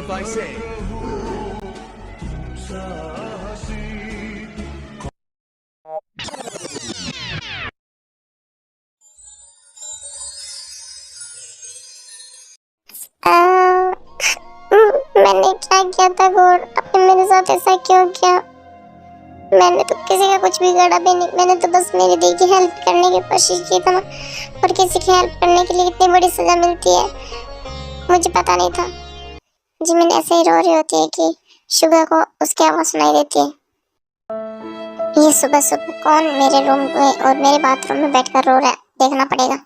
if I say. मैंने क्या किया था गौर, आपने मेरे साथ ऐसा क्यों किया? मैंने तो किसी का कुछ बिगाड़ा भी नहीं, मैंने तो बस मेरी दी की हेल्प करने की कोशिश की था। और किसी की हेल्प करने के लिए इतनी बड़ी सजा मिलती है मुझे पता नहीं था। जिमिन ऐसे ही रो रही होती है कि सुबह को उसकी आवाज सुनाई देती है। ये सुबह सुबह कौन मेरे रूम में और मेरे बाथरूम में बैठकर रो रहा है, देखना पड़ेगा।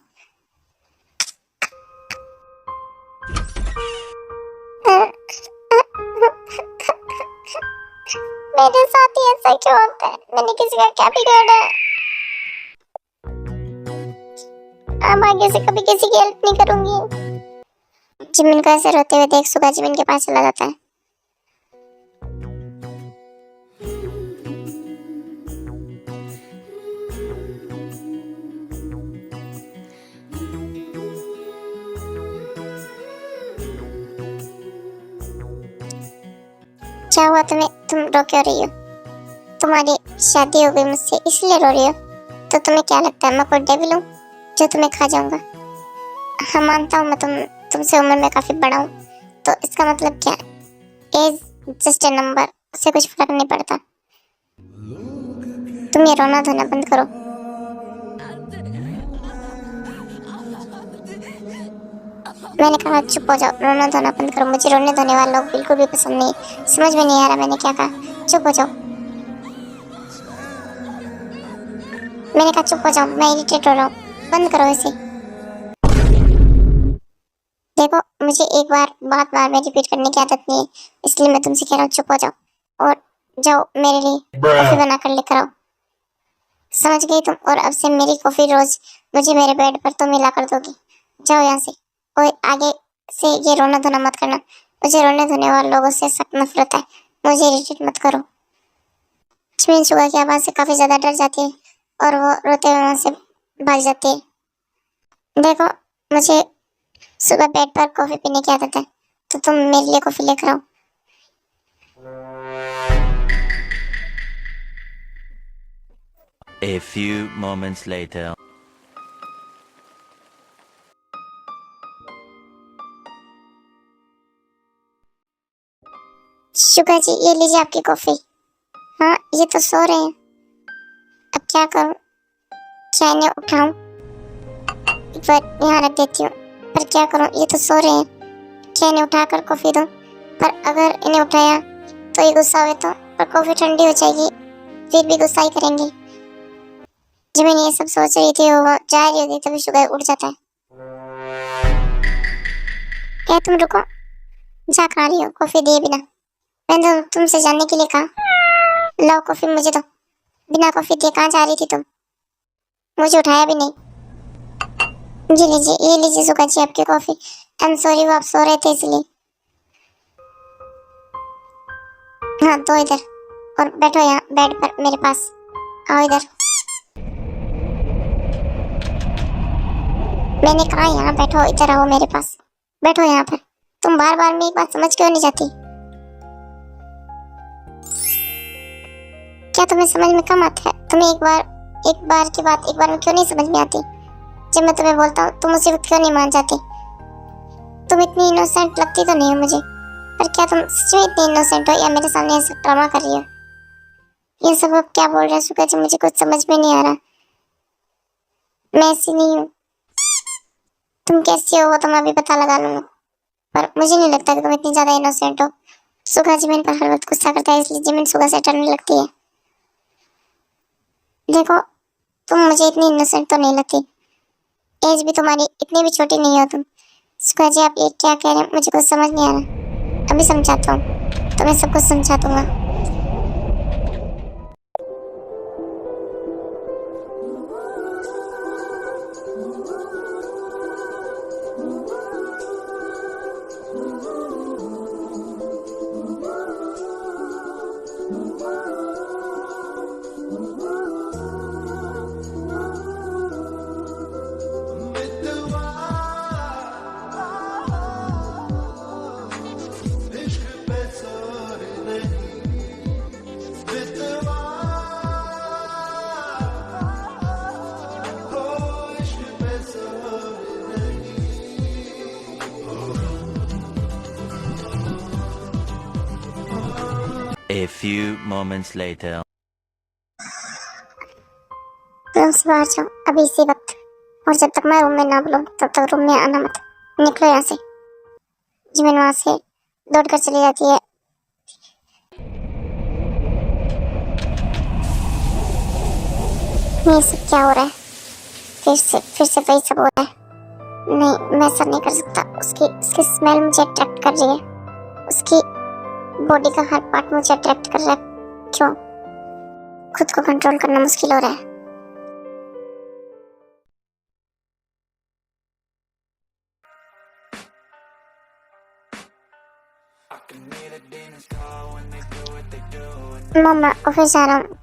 मेरे साथ ही ऐसा क्यों होता है? मैंने किसी का क्या बिगाड़ा है? अब आगे से कभी किसी की हेल्प नहीं करूंगी। जिमिन को ऐसे रोते हुए देख सुगा जिमिन के पास चला जाता है। क्या हुआ तुम्हें? तुम रो क्यों रही हो? तुम्हारी शादी हो गई मुझसे इसलिए रो रही हो? तो तुम्हें क्या लगता है मैं कोई डेविल हूँ जो तुम्हें खा जाऊंगा? हाँ मानता हूँ मैं तुमसे उम्र में काफी बड़ा हूँ, तो इसका मतलब क्या है? एज जस्ट ए नंबर, उससे कुछ फर्क नहीं पड़ता। तुम ये रोना धोना बंद करो। मैंने कहा चुप हो जाओ, रोना धोना बंद करो। मुझे रोने धोने वाले लोग बिल्कुल भी पसंद नहीं। समझ में नहीं आ रहा मैंने क्या कहा? चुप हो जाओ। मैंने कहा चुप हो जाओ, मैं इरिटेट हो रहा हूँ, बंद करो इसे। देखो मुझे एक बार बार में रिपीट करने की आदत नहीं है, इसलिए मैं तुमसे कह रहा हूँ चुप हो जाओ और जाओ मेरे लिए कॉफी बना कर लेकर आओ। समझ गई तुम? और अब से मेरी कॉफी रोज मुझे मेरे बेड पर तो मिला कर दोगी। जाओ यहाँ से। और आगे से ये रोना धोना मत करना, मुझे रोने धोने वाले लोगों से सख्त नफरत है। मुझे इरिटेट मत करो। जिमिन सुगा की आवाज से काफी ज्यादा डर जाती है और वो रोते हुए वहां से भाग जाती है। देखो मुझे सुबह बेड पर कॉफी पीने की आदत है, तो तुम मेरे लिए कॉफी लेकर आओ। A few moments later. Suga ji ये लीजिए आपकी कॉफी। हाँ ये तो सो रहे हैं, अब क्या करूं? क्या इन्हें उठाऊं? एक बार यहाँ रख देती हूँ, पर क्या करूं? ये तो सो रहे हैं। क्या इन्हें उठाकर कॉफी दूं? पर अगर इन्हें उठाया तो ये गुस्सा हुए तो, पर कॉफी ठंडी हो जाएगी, फिर भी गुस्सा ही करेंगे। जब मैंने ये सब सोच रही थी वो जा रही होगी तभी शुगा उठ जाता है। क्या तुम रुको, जा कहाँ रही हो? कॉफी दिए बिना? मैंने तो तुमसे जानने के लिए कहा। लो कॉफी मुझे दो। बिना कॉफी दिए कहाँ जा रही थी तुम? मुझे उठाया भी नहीं। ये लीजिए सुगा जी आपकी कॉफी। आई एम सॉरी वो आप सो रहे थे इसलिए। हाँ तो इधर, और बैठो यहाँ बेड पर मेरे पास। आओ इधर। मैंने कहा यहाँ बैठो, इधर आओ मेरे पास, बैठो यहाँ पर। तुम बार बार मेरी बात समझ क्यों नहीं जाती? क्या तुम्हें समझ में कम आता है? तुम्हें एक बार की बात एक बार में क्यों नहीं समझ में आती? जब मैं तुम्हें बोलता हूँ तुम उसी वक्त क्यों नहीं मान जाती? तुम इतनी इनोसेंट लगती तो नहीं हो मुझे, पर क्या तुम सच में इतनी इनोसेंट हो या मेरे सामने ऐसा ड्रामा कर रही हो? ये सब अब क्या बोल रहे हो सुगा जी? मुझे कुछ समझ में नहीं आ रहा। मैं ऐसी नहीं हूँ। तुम कैसी हो वो तो मैं अभी पता लगा लूंगा, पर मुझे नहीं लगता कि तुम इतनी ज्यादा इनोसेंट हो। सुगा जिमिन पर हर वक्त गुस्सा करता है, इसलिए जिमिन सुगा से डरने लगती है। देखो तुम मुझे इतनी इनोसेंट तो नहीं लगती, एज भी तुम्हारी इतनी भी छोटी नहीं हो तुम। सुगा जी आप ये क्या कह रहे हैं? मुझे कुछ समझ नहीं आ रहा। अभी समझाता हूँ, तुम्हें सब कुछ समझा दूंगा। A few moments later. Room से बाहर जाओ अभी इसी वक्त, और जब तक मैं रूम में ना बोलूं तब तक रूम में आना मत। निकलो यहाँ से। जिमिन वहां से दौड़कर चली जाती है। ये सब क्या हो रहा है? फिर से वही सब हो रहा है। नहीं, मैं ऐसा नहीं कर सकता। उसकी स्मेल मुझे अट्रैक्ट कर रही है। उसकी बॉडी का हर पार्ट मुझे अट्रैक्ट कर रहा है। क्यों? खुद को कंट्रोल करना मुश्किल हो रहा है। मम्मा, ऑफिस जा रहा हूँ।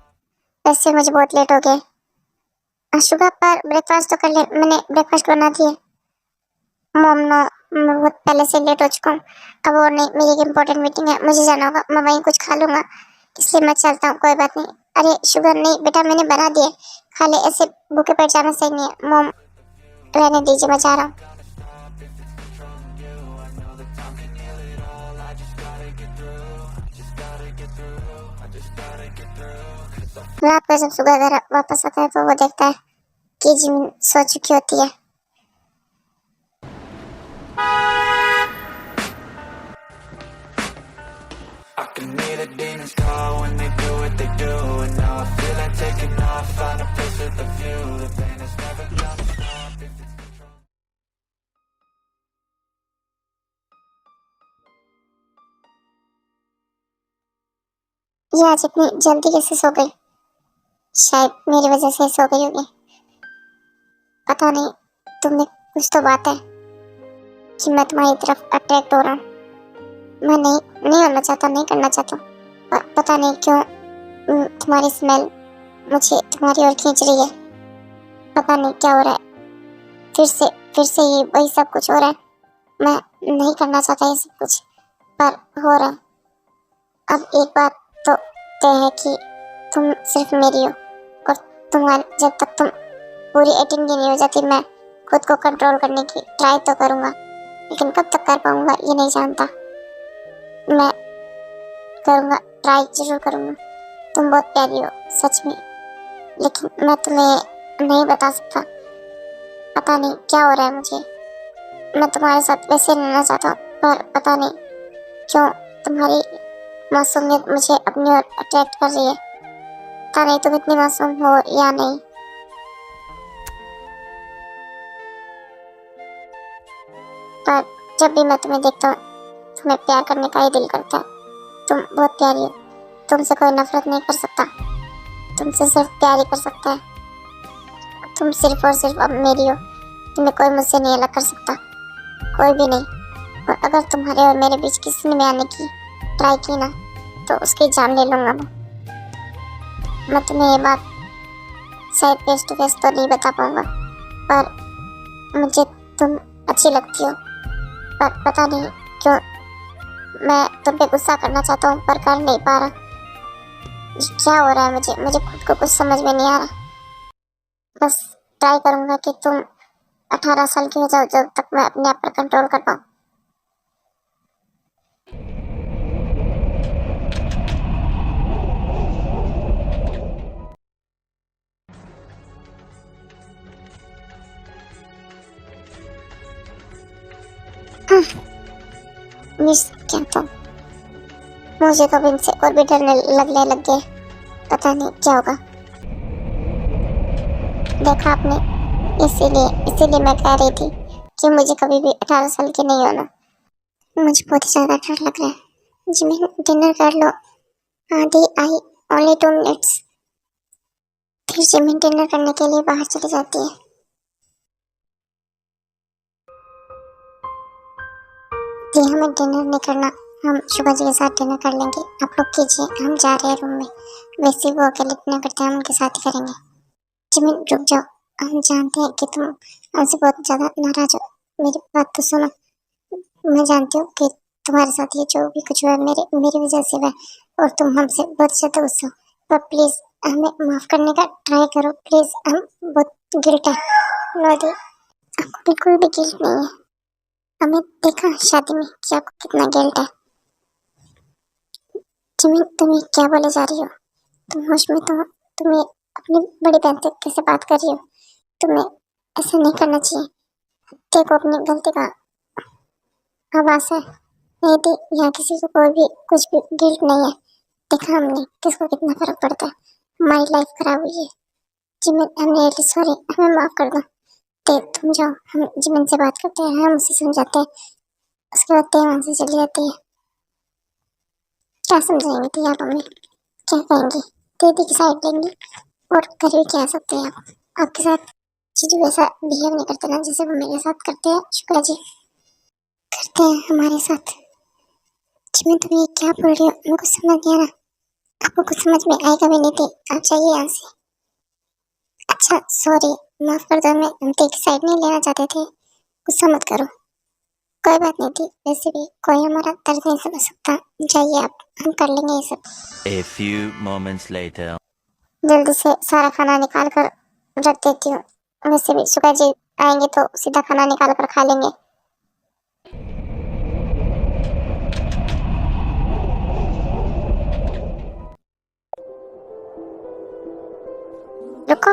वैसे मुझे बहुत लेट हो गया। सुबह पर ब्रेकफास्ट तो कर ले, मैंने ब्रेकफास्ट बना दिया। मॉम नो, मैं बहुत पहले से लेट हो चुका हूँ। अब और नहीं, मेरी एक इम्पोर्टेंट मीटिंग है, मुझे जाना होगा। मैं वहीं कुछ खा लूंगा, इसलिए मैं चलता हूँ। कोई बात नहीं। अरे शुगर नहीं बेटा, मैंने बना दिया, खा ले। ऐसे भूखे पेट जाना सही नहीं है। मॉम रहने दीजिए, मैं जा रहा हूँ। रात को जब सुबह घर वापस आता है तो वो देखता है कि जिमिन सो चुकी होती है। I can hear the demons call when they do what they do. And now I feel like taking off, find a place with a view. The pain is never gonna stop if it's control. ये आज इतनी जल्दी कैसे सो गई? शायद मेरी वजह से सो गई होगी। पता नहीं, तुमने कुछ तो बात है कि मैं तुम्हारी तरफ अट्रैक्ट हो रहा हूँ। मैं नहीं होना चाहता, नहीं करना चाहता। पता नहीं क्यों तुम्हारी स्मेल मुझे तुम्हारी ओर खींच रही है। पता नहीं क्या हो रहा है। फिर से ये वही सब कुछ हो रहा है। मैं नहीं करना चाहता ये सब कुछ, पर हो रहा है। अब एक बात तो तय है कि तुम सिर्फ मेरी हो, और तुम्हारी जब तक तुम पूरी 18 की नहीं हो जाती, मैं खुद को कंट्रोल करने की ट्राई तो करूँगा, लेकिन कब तक कर पाऊँगा ये नहीं जानता। मैं करूँगा, ट्राई जरूर करूँगा। तुम बहुत प्यारी हो सच में, लेकिन मैं तुम्हें नहीं बता सकता। पता नहीं क्या हो रहा है मुझे। मैं तुम्हारे साथ वैसे रहना चाहता हूँ, पर पता नहीं क्यों तुम्हारी मासूमियत मुझे अपनी ओर अट्रैक्ट कर रही है। पता नहीं तुम इतनी मासूम हो या नहीं। पर जब भी मैं तुम्हें देखता हूँ, तुम्हें प्यार करने का ही दिल करता है। तुम बहुत प्यारी हो, तुमसे कोई नफरत नहीं कर सकता, तुमसे सिर्फ प्यार ही कर सकता है। तुम सिर्फ और सिर्फ अब मेरी हो, तुम्हें कोई मुझसे नहीं अलग कर सकता, कोई भी नहीं। और अगर तुम्हारे और मेरे बीच किसी ने आने की ट्राई की ना, तो उसकी जान ले लूंगा मैं तुम्हें ये बात शायद फेस टू फेस तो नहीं बता पाऊंगा, पर मुझे तुम अच्छी लगती हो। पर पता नहीं क्यों मैं तुम पे गुस्सा करना चाहता हूँ, पर कर नहीं पा रहा। क्या हो रहा है मुझे खुद को कुछ समझ में नहीं आ रहा। बस ट्राई करूंगा कि तुम 18 साल की हो जाओ, जब तक मैं अपने आप पर कंट्रोल कर पाऊँ। मिस क्या तो मुझे तो इनसे और भी डरने लगने लग गए। पता नहीं क्या होगा। देखा आपने, इसीलिए मैं कह रही थी कि मुझे कभी भी 18 साल की नहीं होना। मुझे बहुत ही ज्यादा डर लग रहा है। जिमिन डिनर कर लो। आधी आई, ओनली 2 मिनट्स। फिर जिमिन डिनर करने के लिए बाहर चली जाती है। जी हमें डिनर नहीं करना, हम शुभा जी के साथ डिनर कर लेंगे। आप लोग कीजिए, हम जा रहे हैं रूम में। वैसे वो अकेले डिनर करते हैं, हम उनके साथ ही करेंगे। जिमिन रुक जाओ, हम जानते हैं कि तुम हमसे बहुत ज्यादा नाराज हो। मेरी बात तो सुनो। मैं जानती हूँ कि तुम्हारे साथ ये जो भी कुछ हुआ है मेरी वजह से हुआ है, और तुम हमसे बहुत ज्यादा गुस्सा हो। पर प्लीज हमें माफ करने का ट्राई करो प्लीज। हम बहुत गिल्ट है नोदी, आपको बिल्कुल भी गिल्ट नहीं है। हमें देखा शादी में कि आपको कितना गिल्ट है। जिमिन, तुम ये क्या बोले जा रही हो? तुम होश में तो हो? तुम ये अपनी बड़ी बहन से कैसे बात कर रही हो? तुम्हें ऐसा नहीं करना चाहिए। देखो अपनी गलती का आवाज है। नहीं थी, यहाँ किसी को कोई भी कुछ भी गिल्ट नहीं है। देखा हमने किसको कितना फर्क पड़ता है। हमारी लाइफ खराब हुई है। Jimin, I am really sorry, हमें माफ कर दो। ते तुम जाओ, हम जिमिन से बात करते हैं, हम उसे समझाते हैं। उसके बाद ते वहां से चली जाती है। क्या समझाएंगे थे आप हमें? क्या कहेंगी? दीदी की साइड लेंगी और कर भी क्या सकते हैं आप? आपके साथ जीजू वैसा बिहेव नहीं करते ना जैसे वो मेरे साथ करते हैं। शुक्ला जी करते हैं हमारे साथ। जिमिन, तुम ये क्या बोल रही हो? मेरे को समझ नहीं आ रहा। आपको कुछ समझ में आएगा भी नहीं थी। आप जाइए यहाँ से। अच्छा सॉरी, माफ कर दो, मैं उनके की साइड नहीं लेना चाहते थे। गुस्सा मत करो, कोई बात नहीं थी। वैसे भी कोई हमारा दर्द नहीं समझ सकता। जाइए आप, हम कर लेंगे ये सब। A few moments later. जल्दी से सारा खाना निकाल कर रख देती हूँ। वैसे भी सुगा जी आएंगे तो सीधा खाना निकाल कर खा लेंगे। रुको,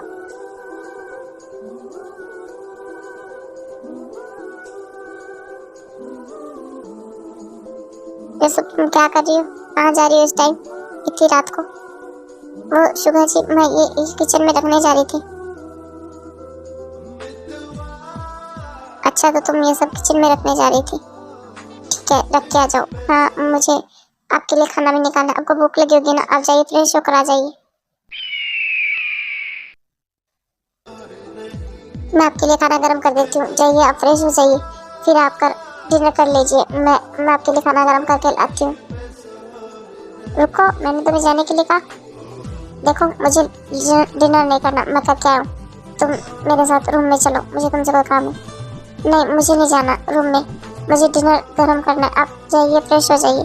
ये सब तुम क्या कर रही हो? कहाँ जा रही हो इस टाइम, इतनी रात को? वो शुगा जी, मैं ये इस किचन में रखने जा रही थी। अच्छा, तो तुम ये सब किचन में रखने जा रही थी? ठीक है, रख के आ जाओ। हाँ, मुझे आपके लिए खाना भी निकालना है। आपको भूख लगी होगी ना, आप जाइए फ्रेश होकर आ जाइए। मैं आपके लिए खाना गर्म कर देती हूँ। जाइए, आप फ्रेश हो जाइए, फिर आप कर डिनर कर लीजिए। मैं आपके लिए खाना गर्म करके लाती हूँ। रुको, मैंने तुम्हें जाने के लिए कहा। देखो, मुझे डिनर नहीं करना, मैं कब क्या हूँ। तुम मेरे साथ रूम में चलो, मुझे तुमसे कोई काम है। नहीं, मुझे नहीं जाना रूम में, मुझे डिनर गर्म करना है। आप जाइए, फ्रेश हो जाइए,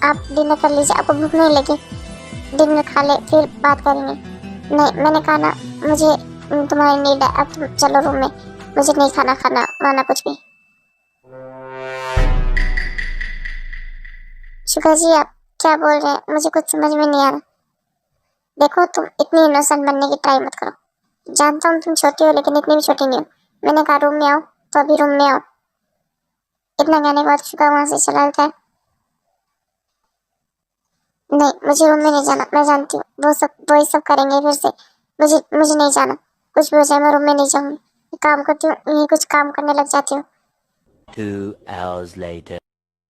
आप डिनर कर लीजिए। आपको भूख नहीं लगी? डिनर खा ले, फिर बात करेंगे। नहीं, मैंने कहा ना, मुझे तुम्हारी नीड है। अब तुम चलो रूम में, मुझे नहीं खाना वाना कुछ भी। शुक्ला जी, आप क्या बोल रहे हैं? मुझे कुछ समझ में नहीं आ रहा। देखो, तुम इतनी इनोसेंट बनने की ट्राई मत करो। जानता हूँ तुम छोटी हो, लेकिन इतनी भी छोटी नहीं हो। मैंने कहा रूम में आओ, तो अभी रूम में आओ। इतना कहने के बाद शुक्ला वहां से चला जाता है। नहीं, मुझे रूम में नहीं जाना। मैं जानती हूँ वो ही सब करेंगे फिर से। मुझे नहीं जाना। कुछ भी हो जाए, मैं रूम में नहीं जाऊंगी। काम करती हूँ, यही कुछ काम करने लग जाती हूँ। 2 hours later.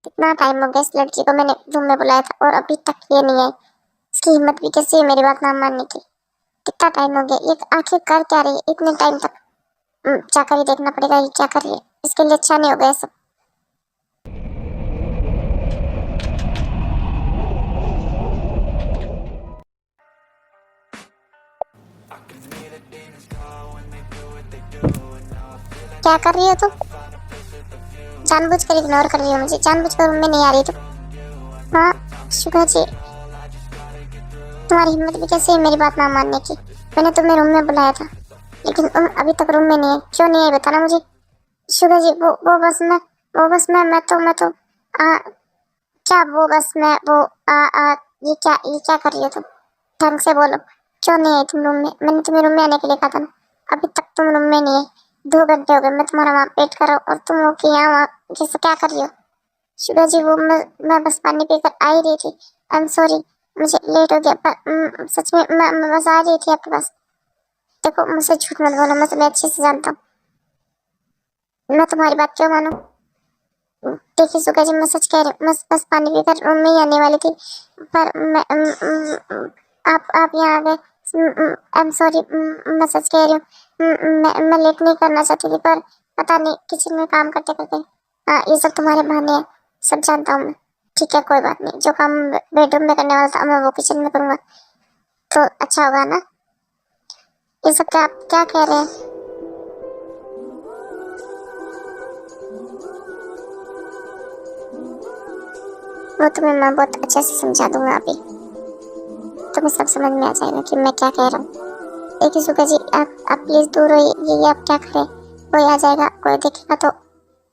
कितना टाइम हो गया इस लड़की को मैंने रूम में बुलाया था और अभी तक ये नहीं आई। इसकी हिम्मत भी कैसी है मेरी बात ना मानने की। कितना टाइम हो गया, ये आखिर कर क्या रही है इतने टाइम तक? जाकर ही देखना पड़ेगा ये क्या कर रही है। इसके लिए अच्छा नहीं हो गया सब। क्या कर रही हो तुम? जानबूझकर इग्नोर कर रही हो मुझे? जानबूझकर रूम में नहीं आ रही तुम? हाँ शुक्ला जी, तुम्हारी हिम्मत भी कैसे है मेरी बात ना मानने की? मैंने तुम्हें रूम में बुलाया था, लेकिन तुम अभी तक रूम में नहीं है। क्यों नहीं है बताना मुझे। शुक्ला जी, वो बस मैं तो आ क्या वो बस मैं वो ये क्या कर रही हो तुम? ढंग से बोलो, क्यों नहीं आई तुम रूम में? मैंने तुम्हें रूम में आने के लिए कहा था ना, अभी तक तुम रूम में नहीं है। 2 घंटे हो गए मैं तुम्हारा वहाँ वेट कर रहा हूँ और तुम हो कि यहाँ वहाँ जैसे क्या कर रही हो? शुक्ला जी, वो मैं बस पानी पीकर आ ही रही थी। आई एम सॉरी, मुझे लेट हो गया, पर सच में मैं बस आ रही थी आपके पास। देखो, मुझसे झूठ मत बोलो, मैं तुम्हें अच्छे से जानता हूँ। मैं तुम्हारी बात क्यों मानूं? देखिए सुगा जी, मैं सच कह रही हूँ, मैं बस पानी पीकर रूम में ही आने वाली थी, पर मैं आप यहाँ आ गए। आई एम सॉरी, मैं सच कह रही हूँ। मैं लेट नहीं करना चाहती थी, पर पता नहीं किचन में काम करते करते। हाँ, ये सब तुम्हारे बहाने हैं, सब जानता हूँ मैं। ठीक है, कोई बात नहीं, जो काम बेडरूम में करने वाला था मैं वो किचन में करूँगा, तो अच्छा होगा ना? ये सब क्या कह रहे हैं? वो तुम्हें मैं बहुत अच्छे से समझा दूंगा। अभी तुम्हें सब समझ में आ जाएगा कि मैं क्या कह रहा हूँ। देखिए सुगा जी, आप प्लीज दूर रहिए। ये आप क्या करें? कोई आ जाएगा, कोई देखेगा तो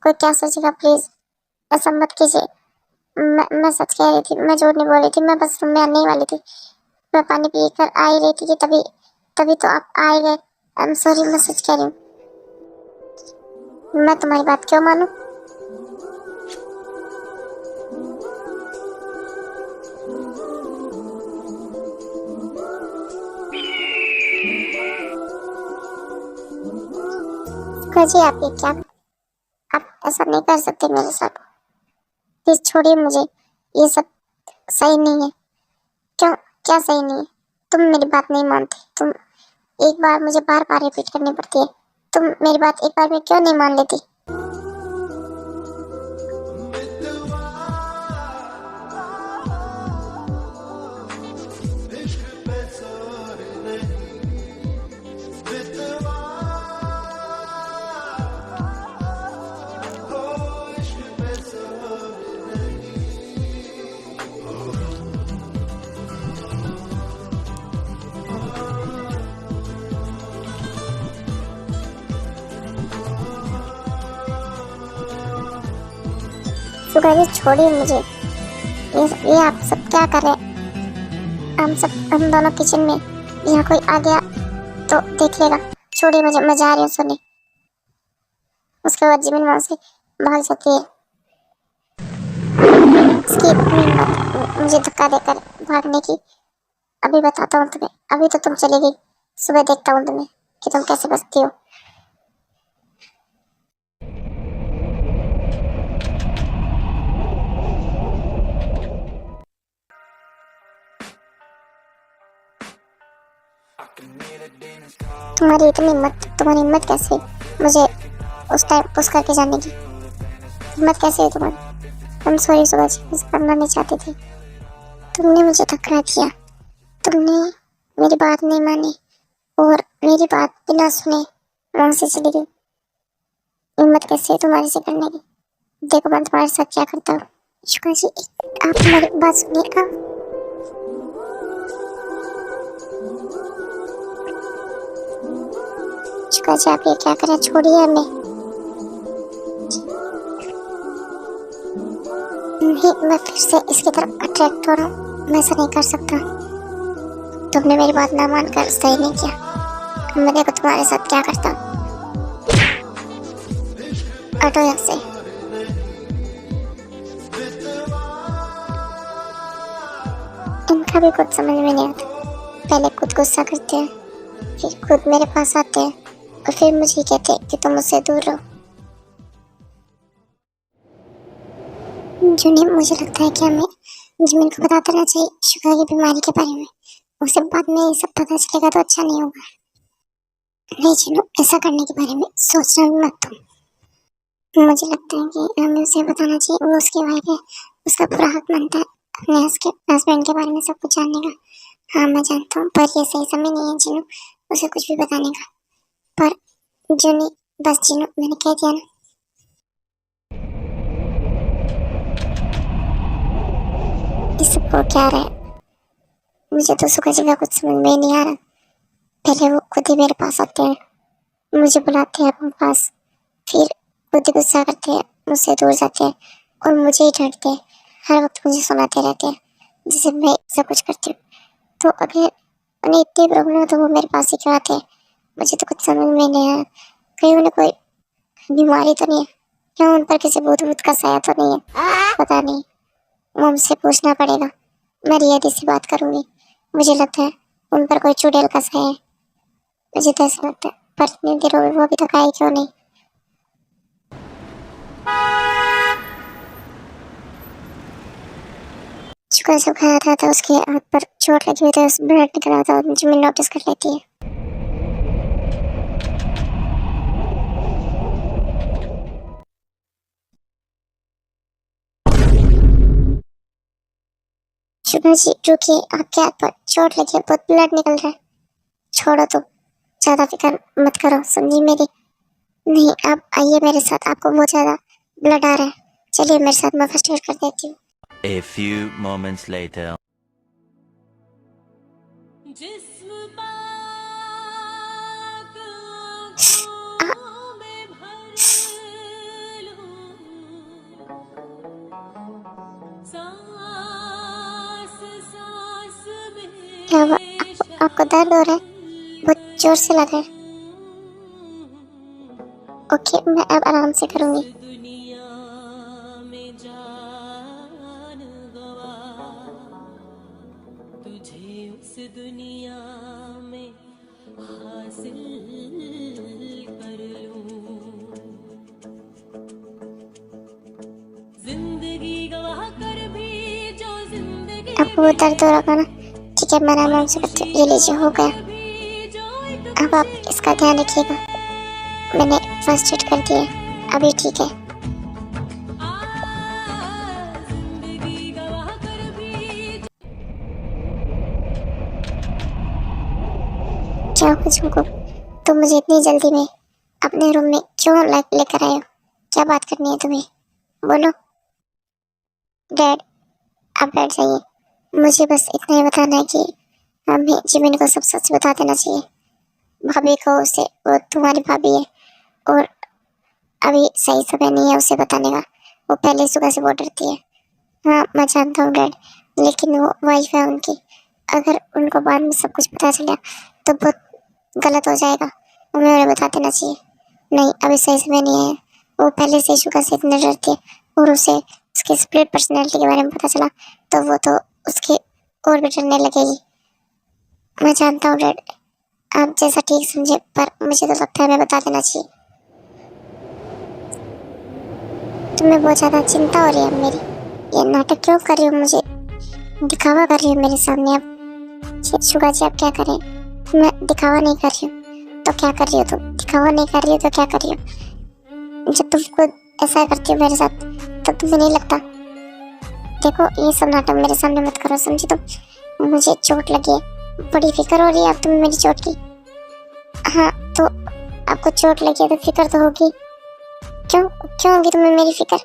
कोई क्या सोचेगा? प्लीज ऐसा मत कीजिए। मैं सच कह रही थी, मैं झूठ नहीं बोल रही थी। मैं बस रूम में आने ही वाली थी, मैं पानी पी कर आ ही रही थी कि तभी तभी तो आप आ ही गए। आई एम सॉरी, मैं सच कह रही हूँ। मैं तुम्हारी बात क्यों मानूं? जी आप ये क्या, आप ऐसा नहीं कर सकते मेरे साथ। प्लीज छोड़िए मुझे, ये सब सही नहीं है। क्यों, क्या सही नहीं है? तुम मेरी बात नहीं मानते, तुम एक बार मुझे बार बार रिपीट करनी पड़ती है। तुम मेरी बात एक बार में क्यों नहीं मान लेती? सुगा जी छोड़िए मुझे, ये आप सब क्या कर रहे हैं? हम दोनों किचन में, यहाँ कोई आ गया तो देख लेगा। छोड़िए मुझे, मैं जा रही हूँ सोने। उसके बाद जिमिन वहां से भाग जाती है। इसकी इतनी हिम्मत मुझे धक्का देकर भागने की। अभी बताता हूँ तुम्हें, अभी तो तुम चली गई, सुबह देखता हूँ तुम्हें कि तुम कैसे बचती हो। तुम्हारी हिम्मत कैसे मुझे उस टाइम पुश करके जाने की? हिम्मत कैसे है तुम्हारी? आई एम सॉरी सुबह जी, ऐसा करना नहीं चाहती थी। तुमने मुझे धक्का दिया, तुमने मेरी बात नहीं मानी और मेरी बात बिना सुने वहां से चली गई। हिम्मत कैसे है तुम्हारे से करने की? देखो मैं तुम्हारे साथ क्या करता हूँ। शुक्र जी, आप मेरी बात सुनिए। आप शुक्र जी, आप ये क्या करें, छोड़िए हमें। नहीं, मैं फिर से इसकी तरफ अट्रैक्ट हो रहा हूँ, मैं ऐसा नहीं कर सकता। तुमने मेरी बात ना मानकर सही नहीं किया। मैं देखो तुम्हारे साथ क्या करता हूँ। हटो यहाँ से। इनका भी कुछ समझ में नहीं आता। पहले खुद गुस्सा करते हैं, फिर खुद मेरे पास आते हैं और फिर मुझे कहते हैं कि तुम मुझसे दूर रहो। जुनी, मुझे लगता है कि हमें जिमिन को बताते रहना चाहिए शुगर की बीमारी के बारे में। उसे बाद में ये सब पता चलेगा तो अच्छा नहीं होगा। नहीं जिनू, ऐसा करने के बारे में सोचना भी मत तुम। मुझे लगता है कि हमें उसे बताना चाहिए। वो उसकी वाइफ है, उसका पूरा हक बनता है अपने हस्बैंड के बारे में सब कुछ जानने का। हाँ मैं जानता हूँ, पर ये सही समय नहीं है जिनू उसे कुछ भी बताने का। पर जुनी, बस जिनू, मैंने कह दिया ना। ये सब हो क्या रहा है? मुझे तो सुखा जी का कुछ समझ में ही नहीं आ रहा। पहले वो खुद ही मेरे पास आते हैं, मुझे बुलाते हैं अपने पास, फिर खुद ही गुस्सा करते हैं, मुझसे दूर जाते हैं और मुझे ही डांटते हैं। हर वक्त मुझे सुनाते रहते हैं जैसे मैं सब कुछ करती हूँ। तो अगर उन्हें इतनी प्रॉब्लम है तो वो मेरे पास ही क्यों आते हैं? मुझे तो कुछ समझ में नहीं आया। कहीं उन्हें कोई बीमारी तो नहीं है? क्या उन पर किसी भूत भूत का साया तो नहीं है? पता नहीं, वो मुझसे पूछना पड़ेगा। मैं रिया दी से बात करूंगी। मुझे लगता है उन पर कोई चुड़ैल का साया है, मुझे तो ऐसा लगता है। पर इतनी देर हो गई, वो अभी तक आई क्यों नहीं? चुका सब खाया था उसके हाथ पर चोट लगी हुई थी, उस ब्लड निकल रहा था, मुझे नोटिस कर लेती है। शुक्र जी रुकिए, आपके हाथ पर चोट लगी है, बहुत ब्लड निकल रहा है। छोड़ो तो, ज्यादा फिक्र मत करो, समझी मेरी? नहीं, आप आइए मेरे साथ, आपको बहुत ज्यादा ब्लड आ रहा है। चलिए मेरे साथ, मैं फर्स्ट एड कर देती हूँ। A few moments later. जिस्म पाक आ, आँखों में भर लूं, क्या हुआ? आपको दर्द हो रहा है? बहुत जोर से लग रहा है। ओके, मैं अब आराम से करूंगी। दुनिया में जान गवा, तुझे उस दुनिया में हासिल कर लूं। जिंदगी गवाह कर भी जो जिंदगी आपको वो दर्द हो रहा ना? ठीक है, मैं आराम से करती हूँ। ये लीजिए, हो गया। भी जो एक अब आप इसका ध्यान रखिएगा। मैंने फर्स्ट एड कर दिया, अभी ठीक है। जिंदगी गवाह कर भी क्या कुछ हमको तुम मुझे इतनी जल्दी में अपने रूम में क्यों लेकर आए हो? क्या बात करनी है तुम्हें? बोलो। डैड, आप बैठ जाइए। मुझे बस इतना ही बताना है कि हमें जिमिन को सब सच बता देना चाहिए। भाभी को उसे, वो तुम्हारी भाभी है और अभी सही समय नहीं है उसे बताने का। वो पहले सुबह से बहुत डरती है। हाँ, मैं जानता हूँ डैड, लेकिन वो वाइफ है उनकी। अगर उनको बाद में सब कुछ पता चला तो बहुत गलत हो जाएगा। हमें उन्हें बता देना चाहिए। नहीं, अभी सही समय नहीं है। वो पहले से शुगर से इतनी डरती है और उसे उसके स्प्लिट पर्सनैलिटी के बारे में पता चला तो वो तो उसके और भी डरने लगेगी। मैं जानता हूँ डैड, आप जैसा ठीक समझे, पर मुझे तो लगता है हमें बता देना चाहिए। तुम्हें बहुत ज़्यादा चिंता हो रही है मेरी। ये नाटक क्यों कर रही हो? मुझे दिखावा कर रही हो मेरे सामने? आप शुगा जी, आप क्या करें? मैं दिखावा नहीं कर रही हूँ तो क्या कर रही हो तुम? दिखावा नहीं कर रही हो तो क्या कर रही हो? जब तुम खुद ऐसा करती हो मेरे साथ तब तुम्हें नहीं लगता? देखो, ये सब नाटक मेरे सामने मत करो, समझी तुम? मुझे चोट लगी है, बड़ी फिक्र हो रही है अब तुम्हें मेरी चोट की। हाँ, तो आपको चोट लगी है तो फिक्र तो होगी। क्यों होगी तुम्हें मेरी फिक्र?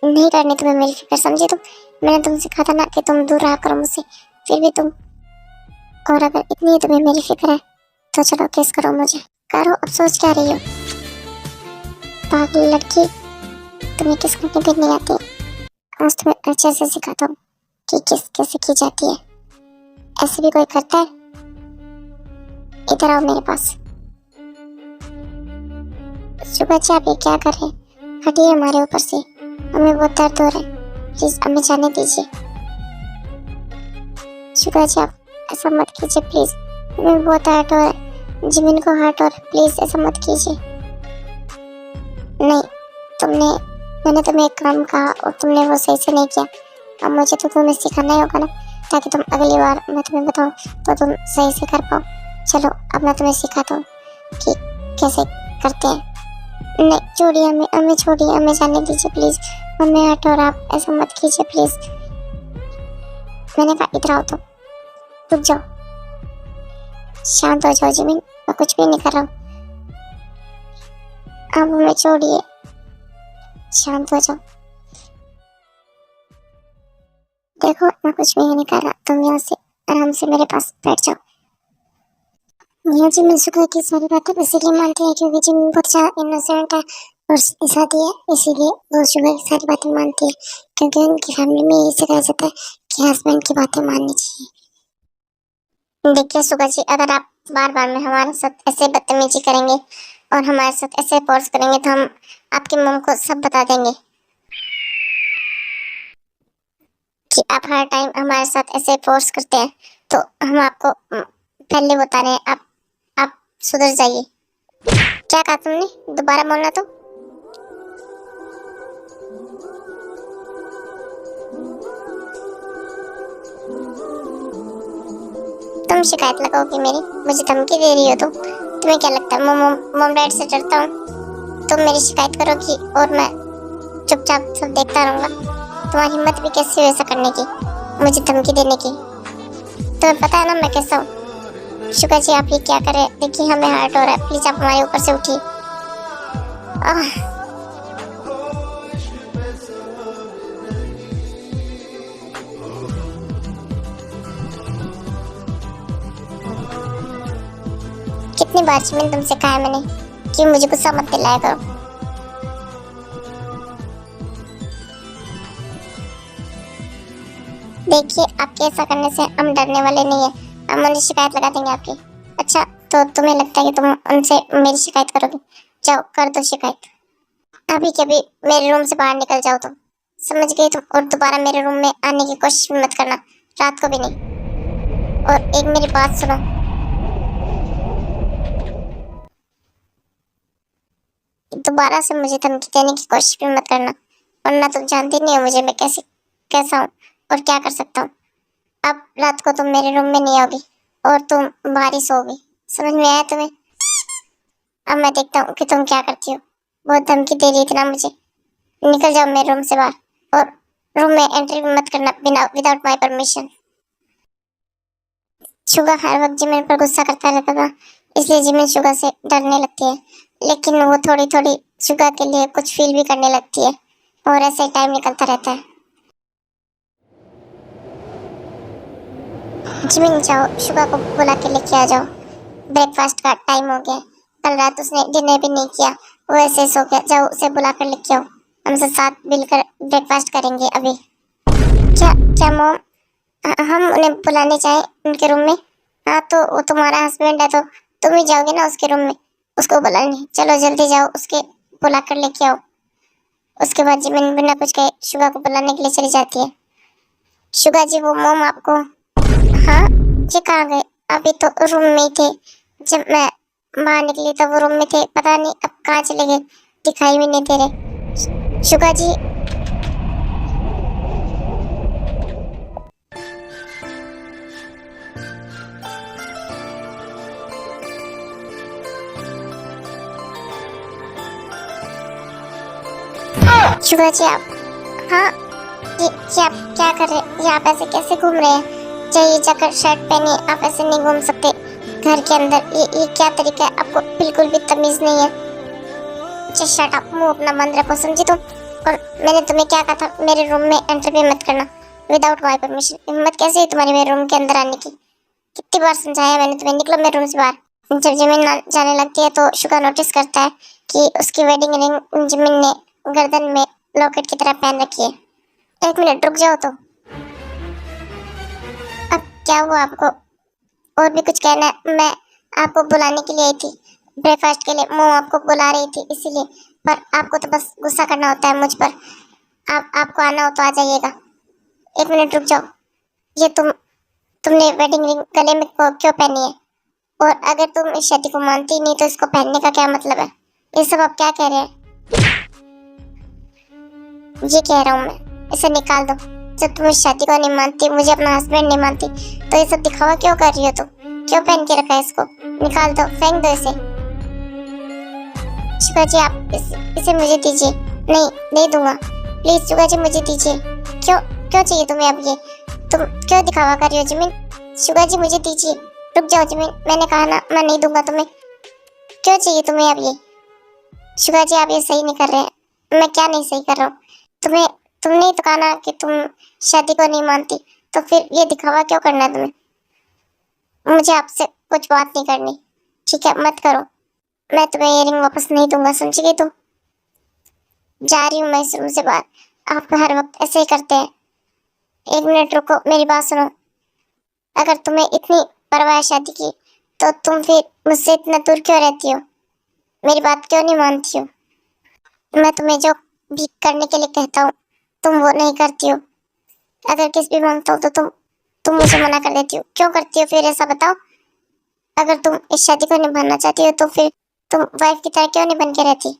नहीं करनी तुम्हें मेरी फिक्र, समझी तुम? मैंने तुमसे कहा था ना कि तुम दूर रहा करो मुझसे, फिर भी तुम। और अगर इतनी तुम्हें मेरी फिक्र है तो चलो किस करो मुझे। करो, अब सोच क्या रही हो? पागल लड़की, तुम्हें किस करने भी नहीं आती। आज तुम्हें अच्छे से सिखाता हूँ कि किस कैसे की जाती है। ऐसे भी कोई करता है? इधर आओ मेरे पास। सुबह जी, आप ये क्या कर रहे हैं? हटिए हमारे ऊपर से, हमें बहुत दर्द हो रहा है। प्लीज हमें जाने दीजिए। सुबह जी, आप ऐसा मत कीजिए प्लीज, हमें बहुत हर्ट हो रहा है। जिमिन को हर्ट हो रहा है, प्लीज ऐसा मत कीजिए। नहीं, मैंने तुम्हें एक काम कहा और तुमने वो सही से नहीं किया। अब मुझे तो तुम्हें सिखाना ही होगा ना, ताकि तुम अगली बार मैं तुम्हें बताऊं तो तुम सही से कर पाओ। चलो, अब मैं तुम्हें सिखाता हूँ कि कैसे करते हैं। नहीं, छोड़िए हमें छोड़िए, हमें जाने दीजिए प्लीज। हमें हट और आप ऐसा मत कीजिए प्लीज। मैंने कहा इधर आओ, तो रुक जाओ, शांत हो जाओ जिमिन, मैं कुछ भी नहीं कर रहा हूँ। अब हमें छोड़िए, शांत हो जाओ। देखो, मैं कुछ भी नहीं कर रहा, तुम यहाँ से आराम से मेरे पास बैठ जाओ। मियाँ जी मिल चुका है कि सारी बातें इसीलिए मानती है क्योंकि जिमिन बहुत ज़्यादा इनोसेंट है और शादी है, इसीलिए वो शुगर की सारी बातें मानती है, क्योंकि उनकी फैमिली में यही सिखाया जाता है कि हस्बैंड की बातें माननी चाहिए। देखिए सुगा जी, अगर आप बार बार में हमारे साथ ऐसे बदतमीजी करेंगे और हमारे साथ ऐसे फोर्स करेंगे तो हम आपकी मम को सब बता देंगे कि आप हर टाइम हमारे साथ ऐसे फोर्स करते हैं। तो हम आपको पहले बता रहे हैं, आप सुधर जाइए। क्या कहा तुमने? दोबारा बोलना तो। तुम शिकायत लगाओगी मेरी? मुझे धमकी दे रही हो तुम? तुम्हें क्या लगता है मॉम डैड से डरता हूँ? तुम मेरी शिकायत करोगी और मैं चुपचाप सब देखता रहूंगा? तुम्हारी हिम्मत भी कैसी हुई ऐसा करने की, मुझे धमकी देने की? तुम्हें पता है ना मैं कैसा हूँ। शुक्र जी, आप ये क्या करें? देखिए हमें हर्ट हो रहा है, प्लीज आप हमारे ऊपर से उठिए। कितनी बार जिमिन तुमसे कहा है मैंने कि मुझे गुस्सा मत दिलाया करो। देखिए, आपके ऐसा करने से हम डरने वाले नहीं है, हम उन्हें शिकायत लगा देंगे आपकी। अच्छा, तो तुम्हें लगता है कि तुम उनसे मेरी शिकायत करोगे? जाओ कर दो शिकायत। अभी के अभी मेरे रूम से बाहर निकल जाओ तुम, समझ गई तुम? और दोबारा मेरे रूम में आने की कोशिश भी मत करना, रात को भी नहीं। और एक मेरी बात सुनो, दोबारा से मुझे धमकी देने की कोशिश भी मत करना, वरना तुम जानती नहीं हो मुझे मैं कैसा हूँ और क्या कर सकता हूँ। अब रात को तुम मेरे रूम में नहीं आओगी और तुम बाहर ही सोओगी, समझ में आया तुम्हें? अब मैं देखता हूँ कि तुम क्या करती हो। बहुत धमकी दे रही थी ना मुझे। निकल जाओ मेरे रूम से बाहर, और रूम में एंट्री भी मत करना बिना विदाउट माय परमिशन। शुगा हर वक्त जिमिन पर गुस्सा करता रहता था, इसलिए जिमिन शुगा से डरने लगती है। लेकिन वो थोड़ी थोड़ी शुगा के लिए कुछ फील भी करने लगती है, और ऐसे ही टाइम निकलता रहता है। जिमिन जाओ, शुगा को बुला के लेके आ जाओ, ब्रेकफास्ट का टाइम हो गया। कल रात उसने डिनर भी नहीं किया, वो ऐसे सो गया। जाओ उसे बुला कर लेके आओ, हम सब साथ मिलकर ब्रेकफास्ट करेंगे अभी। क्या क्या मॉम, हम उन्हें बुलाने जाएं उनके रूम में? हाँ, तो वो तुम्हारा हस्बैंड है, तो तुम ही जाओगे ना उसके रूम में उसको बुलाने। चलो जल्दी जाओ, उसके बुला कर लेके आओ। उसके बाद जिमिन बिना कुछ कहे शुगा को बुलाने के लिए चली जाती है। शुगा जी, वो मॉम आपको। हाँ जी, कहाँ गए? अभी तो रूम में ही थे, जब मैं बाहर निकली तो वो रूम में थे, पता नहीं अब कहाँ चले गए, दिखाई भी नहीं दे रहे। शुगा जी, शुगा जी आप, हाँ ये आप क्या कर रहे हैं? ये आप ऐसे कैसे घूम रहे हैं? चाहिए जाकर शर्ट पहनिए, आप ऐसे नहीं घूम सकते घर के अंदर। ये क्या तरीका है? आपको बिल्कुल भी तमीज नहीं है। अच्छा शट अप, मुंह अपना बंद रखो, समझी तुम? और मैंने तुम्हें क्या कहा था, मेरे रूम में एंटर भी मत करना विदाउट माय परमिशन। हिम्मत कैसे हुई तुम्हारी मेरे रूम के अंदर आने की? कितनी बार समझाया मैंने तुम्हें, निकलो मेरे रूम से बाहर। जब जिमिन जाने लगती है तो शुगा नोटिस करता है कि उसकी वेडिंग रिंग जिमिन ने गर्दन में लॉकेट की तरह पहन रखी है। एक मिनट रुक जाओ तो, अब क्या हुआ आपको? और भी कुछ कहना है? मैं आपको बुलाने के लिए आई थी ब्रेकफास्ट के लिए, मॉम आपको बुला रही थी इसीलिए। पर आपको तो बस गुस्सा करना होता है मुझ पर। आपको आना हो तो आ जाइएगा। एक मिनट रुक जाओ, ये तुमने वेडिंग रिंग गले में क्यों पहनी है? और अगर तुम इस शादी को मानती नहीं तो इसको पहनने का क्या मतलब है? ये सब आप क्या कह रहे हैं? ये कह रहा हूँ मैं, इसे निकाल दो। जब तुम इस शादी को नहीं मानती, मुझे अपना हस्बैंड नहीं मानती, तो ये सब दिखावा क्यों कर रही हो तुम? क्यों पहन के रखा है इसको? निकाल दो, फेंक दो इसे। शुगा जी आप इसे मुझे दीजिए। नहीं दूंगा, प्लीज शुगा जी मुझे दीजिए। क्यों चाहिए तुम्हें अब ये? तुम क्यों दिखावा कर रही हो जिमिन? शुगा जी मुझे दीजिए। रुक जाओ जिमिन, मैंने कहा ना मैं नहीं दूंगा तुम्हें। क्यों चाहिए तुम्हें अब ये? शुगा जी आप ये सही नहीं कर रहे हैं। मैं क्या नहीं सही कर रहा हूँ? तुमने ही तो कहा ना कि तुम शादी को नहीं मानती, तो फिर ये दिखावा क्यों करना है तुम्हें? मुझे आपसे कुछ बात नहीं करनी, ठीक है? मत करो, मैं तुम्हें ये रिंग वापस नहीं दूंगा, समझ गई तुम? जा रही हूँ मैं इस रूम से बाहर। आप हर वक्त ऐसे ही करते हैं। एक मिनट रुको, मेरी बात सुनो। अगर तुम्हें इतनी परवाह है शादी की, तो तुम फिर मुझसे इतना दूर क्यों रहती हो? मेरी बात क्यों नहीं मानती हो? मैं तुम्हें जो भी करने के लिए कहता हूँ तुम वो नहीं करती हो। अगर किस भी मांगता हूँ तो तुम मुझे मना कर देती हो। क्यों करती हो फिर, ऐसा बताओ? अगर तुम इस शादी को निभाना चाहती हो तो फिर तुम वाइफ की तरह क्यों नहीं बन के रहती?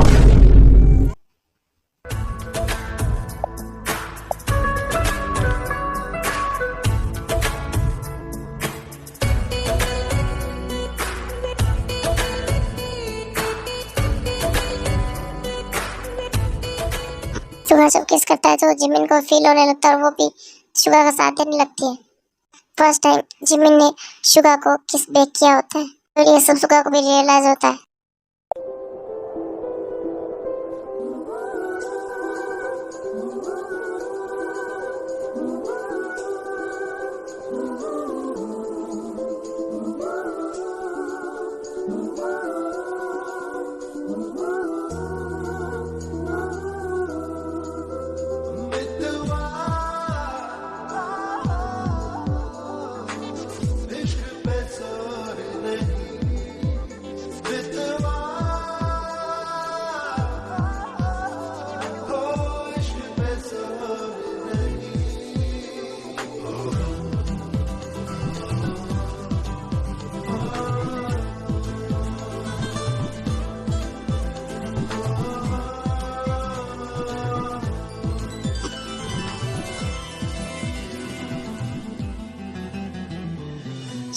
शुगा जब किस करता है तो जिमिन को फील होने लगता है, और वो भी शुगा का साथ देने लगती है। फर्स्ट टाइम जिमिन ने शुगा को किस बेक किया होता है, और ये सब शुगा को भी रियलाइज होता है।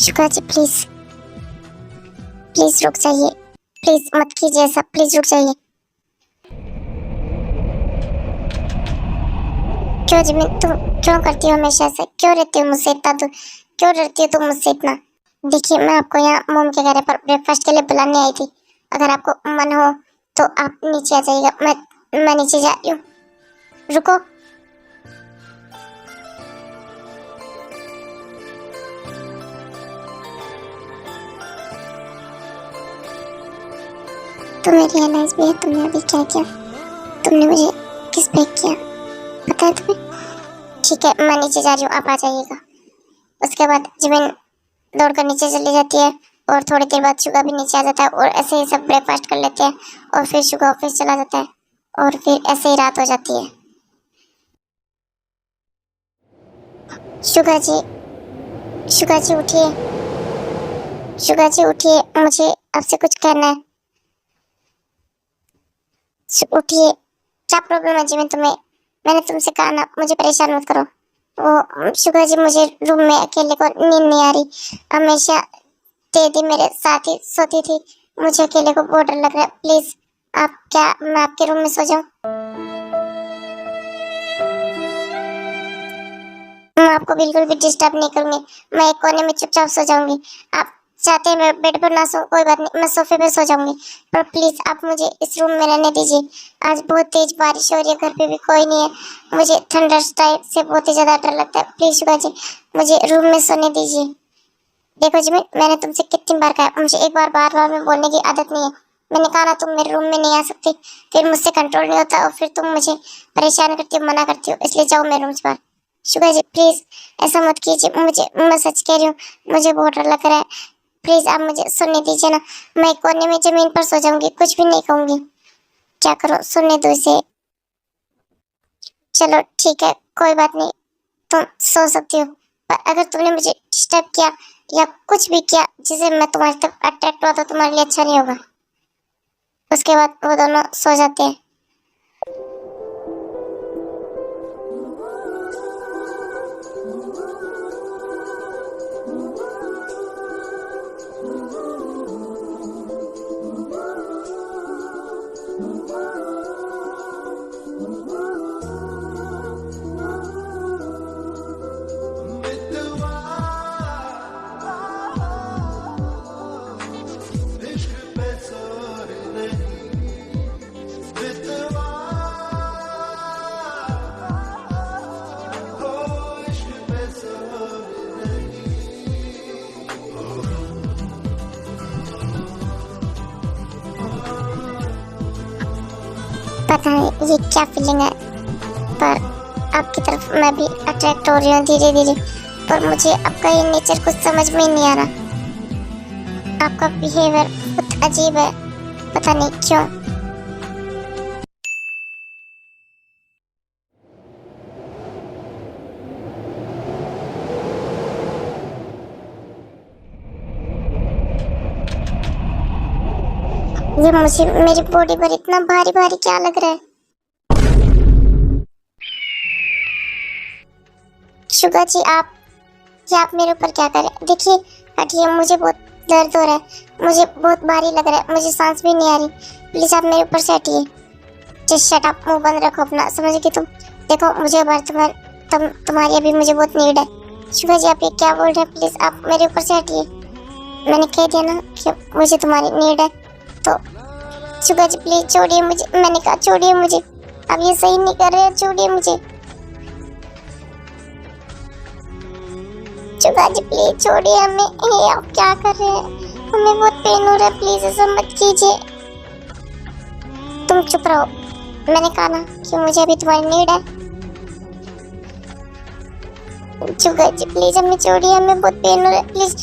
शुगा जी प्लीज प्लीज रुक जाइए, प्लीज मत कीजिए ऐसा, प्लीज रुक जाइए। क्यों जिमिन, तुम क्यों करती हो हमेशा ऐसा, क्यों रहती हो मुझसे इतना दूर, क्यों डरती हो तुम मुझसे इतना? देखिए मैं आपको यहाँ मोम के घर पर ब्रेकफास्ट के लिए बुलाने आई थी, अगर आपको मन हो तो आप नीचे आ जाइएगा, मैं नीचे जा रही हूँ, रुको। तुम्हें रियलाइज भी है तुमने अभी क्या किया? तुमने मुझे किस पे किया पता है तुम्हें? ठीक है मैं नीचे जा रही हूँ, आप आ जाइएगा। उसके बाद जिमिन दौड़कर नीचे चली जाती है और थोड़ी देर बाद शुगा भी नीचे आ जाता है और ऐसे ही सब ब्रेकफास्ट कर लेते हैं और फिर शुगा ऑफिस चला जाता है और फिर ऐसे ही रात हो जाती है। शुगा जी उठिए, शुगा जी उठिए, मुझे आपसे कुछ कहना है, उठिए। क्या प्रॉब्लम है जिमिन तुम्हें? मैंने तुमसे कहा ना मुझे परेशान मत करो। वो शुगा जी मुझे रूम में अकेले को नींद नहीं आ रही, हमेशा दीदी मेरे साथ ही सोती थी, मुझे अकेले को बहुत डर लग रहा है, प्लीज आप क्या मैं आपके रूम में सो जाऊं? मैं आपको बिल्कुल भी डिस्टर्ब नहीं करूंगी, मैं एक कोने में चुपचाप सो जाऊंगी। आप चाहते हैं मैं बेड पर ना सो, कोई बात नहीं, मैं सोफे पे सो जाऊंगी, पर प्लीज आप मुझे इस रूम में रहने दीजिए। आज बहुत तेज बारिश हो रही है, घर पे भी कोई नहीं है, मुझे थंडर स्ट्राइक से बहुत ही ज्यादा डर लगता है, प्लीज शुगा जी मुझे रूम में सोने दीजिए। देखो जी मैंने तुमसे कितनी बार कहा, मुझे एक बार बार बार में बोलने की आदत नहीं है। मैंने कहा ना तुम मेरे रूम में नहीं आ सकती, फिर मुझसे कंट्रोल नहीं होता और फिर तुम मुझे परेशान करती हो, मना करती हो, इसलिए जाओ मेरे रूम से बाहर। शुगा जी प्लीज ऐसा मत कीजिए, मैं सच कह रही हूँ, मुझे बहुत डर लग रहा है, प्लीज आप मुझे सुनने दीजिए ना, मैं एक कोने में जमीन पर सो जाऊंगी, कुछ भी नहीं कहूंगी। क्या करो सुनने दो इसे। चलो ठीक है कोई बात नहीं, तुम सो सकती हो, पर अगर तुमने मुझे डिस्टर्ब किया या कुछ भी किया जिसे मैं तुम्हारी तरफ अट्रैक्ट हुआ तो तुम्हारे लिए अच्छा नहीं होगा। उसके बाद वो दोनों सो जाते हैं। पता नहीं ये क्या फीलिंग है, पर आपकी तरफ मैं भी अट्रैक्ट हो रही हूँ धीरे धीरे, पर मुझे आपका ये नेचर कुछ समझ में नहीं आ रहा। आपका बिहेवियर बहुत अजीब है, पता नहीं क्यों। ये मुझे मेरी बॉडी पर इतना भारी भारी क्या लग रहा है? शुगा जी आप मेरे ऊपर क्या कर रहे हैं? देखिए हटिए, मुझे बहुत दर्द हो रहा है, मुझे बहुत भारी लग रहा है, मुझे सांस भी नहीं आ रही, प्लीज आप मेरे ऊपर से हटिए। जस्ट शट अप, मुंह बंद रखो अपना, समझ गई तुम? देखो मुझे तुम्हारी अभी मुझे बहुत नीड है। शुगा जी आप ये क्या बोल रहे हैं? प्लीज आप मेरे ऊपर से हटिए, मैंने कह दिया ना कि मुझे तुम्हारी नीड है, तो शुगा जी प्लीज छोड़िए मुझे, मैंने कहा छोड़िए मुझे, अब ये सही नहीं कर रहे, छोड़िए मुझे। शुगा जी प्लीज छोड़िए हमें, ये आप क्या कर रहे हैं? हमें बहुत पेन हो रहा है, प्लीज ऐसा मत कीजिए। तुम चुप रहो, मैंने कहा ना कि मुझे अभी तुम्हारी नीड है। शुगा जी प्लीज हमें छोड़िए, हमें बहुत पेन हो रहा है, प्लीज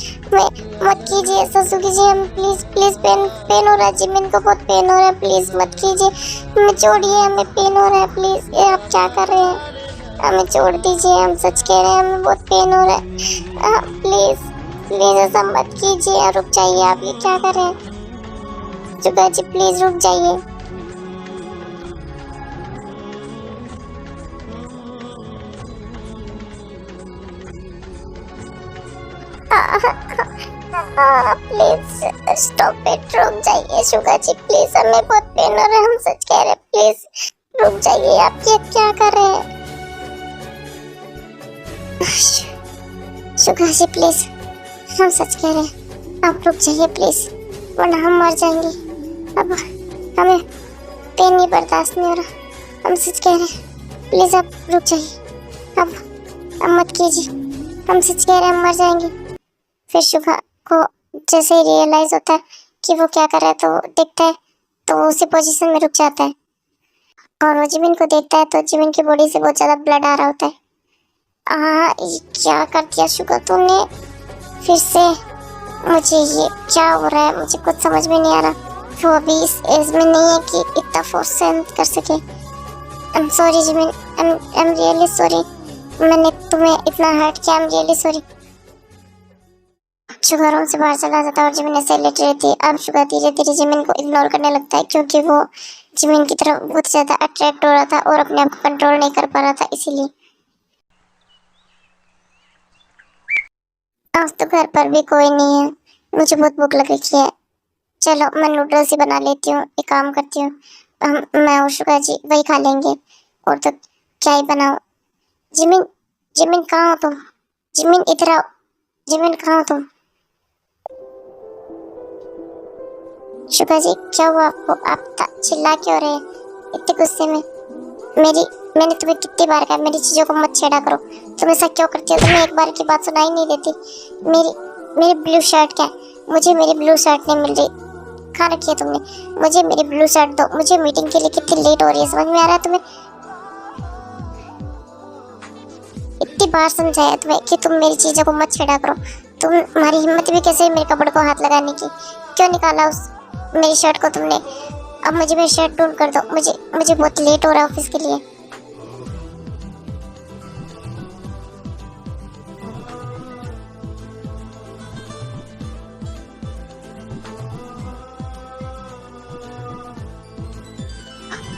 मत कीजिए ऐसा शुगा जी, हम प्लीज पेन हो रहा है, जिमिन को बहुत पेन हो रहा है, प्लीज मत कीजिए, हमें छोड़िए, हमें पेन हो रहा है, प्लीज। ये आप क्या कर रहे हैं? हमें छोड़ दीजिए, हम सच कह रहे हैं, हमें बहुत पेन हो रहा है, प्लीज ऐसा मत कीजिए, रुक जाइए, आप ये क्या कर रहे हैं? शुगा जी प्लीज रुक जाइए। प्लीज स्टॉप इट, रुक जाइए शुगा जी प्लीज, हमें बहुत पेन हो रहा है, हम सच कह रहे हैं, प्लीज रुक जाइए, आप ये क्या कर रहे हैं? शुगा जी प्लीज, हम सच कह रहे हैं, आप रुक जाइए प्लीज, वरना हम मर जाएंगे। अब हमें पेन नहीं बर्दाश्त नहीं हो रहा, हम सच कह रहे हैं, प्लीज आप रुक जाइए, अब मत कीजिए, हम सच कह रहे हैं, हम मर जाएंगे। फिर शुगा को जैसे ही रियलाइज होता है कि वो क्या कर रहा है, तो देखता है तो वो उसी पोजीशन में रुक जाता है, और वो जिमिन को देखता है तो जिमिन की बॉडी से बहुत ज्यादा ब्लड आ रहा होता है। ये क्या कर दिया शुगा तूने फिर से? मुझे ये क्या हो रहा है, मुझे कुछ समझ में नहीं आ रहा। वो अभी इस एज में नहीं है कि इतना फोर्स सहन कर सके। I am sorry Jimin, I am really sorry, मैंने तुम्हें इतना हर्ट किया, I am really sorry. Suga room से बाहर चला जाता है और जिमिन ऐसे लेटी रहती है। अब शुगा धीरे धीरे जिमिन को इग्नोर करने लगता है, क्योंकि वो जिमिन की तरफ बहुत ज्यादा अट्रैक्ट हो रहा था और अपने आप को कंट्रोल नहीं कर पा रहा था, इसीलिए। आज तो घर पर भी कोई नहीं है, मुझे बहुत भूख लग रही है, चलो मैं नूडल्स ही बना लेती हूँ, एक काम करती हूँ, मैं और शुगा जी वही खा लेंगे, और तो क्या ही बनाओ। जिमिन, जिमिन कहाँ हो तुम? जिमिन इधर आओ, जिमिन कहाँ हो तुम? शुगा जी क्या हुआ आपको, आप चिल्ला क्यों रहे हैं इतने गुस्से में? मैंने तुम्हें कितनी बार कहा मेरी चीजों को मत छेड़ा करो, तुम ऐसा क्यों करती हो? तुम्हें एक बार की बात सुनाई नहीं देती? मेरी ब्लू शर्ट क्या है? मुझे मेरी ब्लू शर्ट नहीं मिल रही, कहाँ रखी है तुमने? मुझे मेरी ब्लू शर्ट दो, मुझे मीटिंग के लिए कितनी लेट हो रही है, समझ में आ रहा है तुम्हें? इतनी बार समझाया तुम्हें कि तुम मेरी चीजों को मत छेड़ा करो, तुम्हारी हिम्मत भी कैसे मेरे कपड़े को हाथ लगाने की? क्यों निकाला उस मेरी शर्ट को तुमने? अब मुझे मेरी शर्ट ढूंढ कर दो, मुझे बहुत लेट हो रहा है ऑफिस के लिए।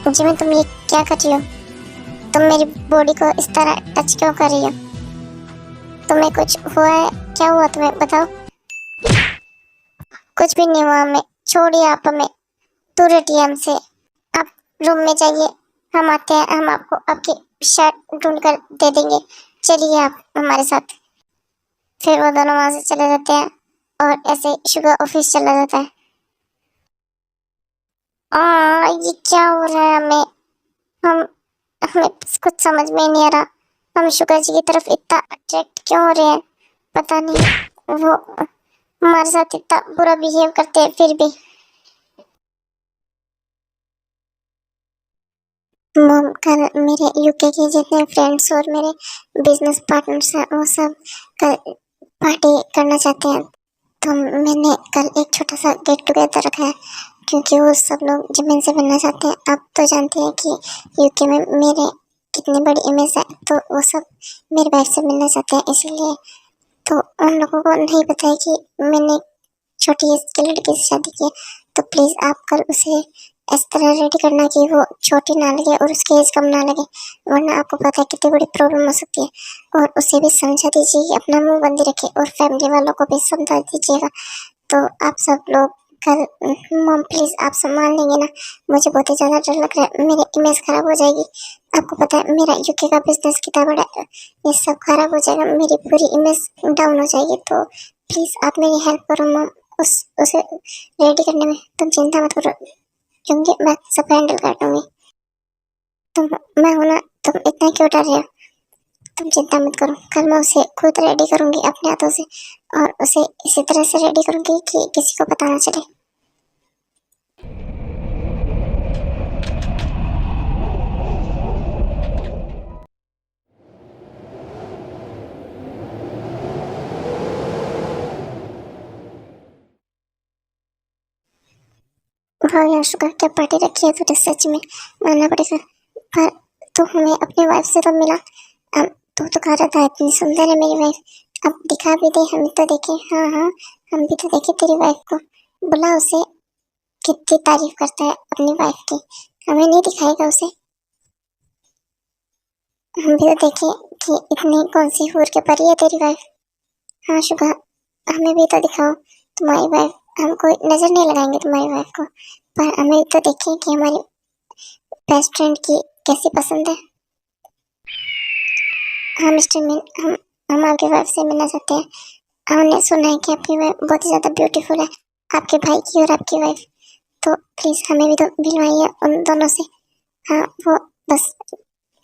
जिमिन तुम ये क्या कर रही हो? तुम मेरी बॉडी को इस तरह टच क्यों कर रही हो? तुम्हें कुछ हुआ है? क्या हुआ तुम्हें बताओ? कुछ भी नहीं हुआ हमें, छोड़िए आप हमें, दूर हटिए हमसे, आप रूम में जाइए, हम आते हैं, हम आपको आपकी शर्ट ढूंढ कर दे देंगे, चलिए आप हमारे साथ। फिर वो दोनों वहां से चले जाते हैं और ऐसे शुगर ऑफिस चला जाता है। ये क्या हो रहा है हमें कुछ समझ में नहीं आ रहा, हम शुगर जी की तरफ इतना अट्रैक्ट क्यों हो रहे हैं, पता नहीं, वो हमारे साथ इतना बुरा बिहेव करते हैं फिर भी। मॉम कल मेरे यूके के जितने फ्रेंड्स और मेरे बिजनेस पार्टनर्स हैं वो सब कल पार्टी करना चाहते हैं, तो मैंने कल एक छोटा सा गेट टुगेदर रखा है, क्योंकि वो सब लोग जिमिन से मिलना चाहते हैं। आप तो जानते हैं कि यूके में मेरे कितनी बड़ी इमेज है, तो वो सब मेरे वाइफ से मिलना चाहते हैं, इसीलिए। तो उन लोगों को नहीं पता है कि मैंने छोटी एज की लड़की से शादी की है, तो प्लीज़ आप कल उसे इस तरह रेडी करना कि वो छोटी ना लगे और उसकी एज कम ना लगे, वरना आपको पता है कितनी बड़ी प्रॉब्लम हो सकती है। और उसे भी समझा दीजिए कि अपना मुंह बंद रखे, और फैमिली वालों को भी समझा दीजिएगा। तो आप सब लोग कल, मॉम प्लीज़ आप संभाल लेंगे ना? मुझे बहुत ही ज़्यादा डर लग रहा है, मेरी इमेज खराब हो जाएगी। आपको पता है मेरा यूके का बिजनेस कितना बड़ा है, ये सब खराब हो जाएगा, मेरी पूरी इमेज डाउन हो जाएगी। तो प्लीज़ आप मेरी हेल्प करो मॉम, उसे रेडी करने में। तुम चिंता मत करो, क्योंकि मैं सब हैंडल कर दूँगी। मैं हूँ ना, तुम इतना क्यों डर रहे हो? तुम चिंता मत करो, कल मैं उसे खुद रेडी करूँगी अपने हाथों से, और उसे इसी तरह से रेडी करूँगी कि किसी को पता ना चले। हाँ यार शुगर, क्या पार्टी रखी है तुझे, सच में मानना पड़ेगा। पर तू हमें अपनी वाइफ से तो मिला, तू तो कह रहा था इतनी सुंदर है मेरी वाइफ, अब दिखा भी दे, हम तो देखे। हाँ हाँ, हम भी तो देखे तेरी वाइफ को, बुला उसे, कितनी तारीफ करता है अपनी वाइफ की, हमें नहीं दिखाएगा उसे? हम भी तो देखे कि इतनी कौन सी हूर के परी है तेरी वाइफ। हाँ शुगर, हमें भी तो दिखाओ, तुम्हारी वाइफ, हम कोई नजर नहीं लगाएंगे तुम्हारी वाइफ को, पर हमें तो देखिए कि हमारी बेस्ट फ्रेंड की कैसी पसंद है। हाँ मिस्टर मीन, हम आपकी वाइफ से मिलना चाहते हैं। हमने सुना है कि आपकी वाइफ बहुत ही ज्यादा ब्यूटीफुल है, आपके भाई की और आपकी वाइफ। तो प्लीज हमें भी तो मिलवाइए उन दोनों से। हाँ वो बस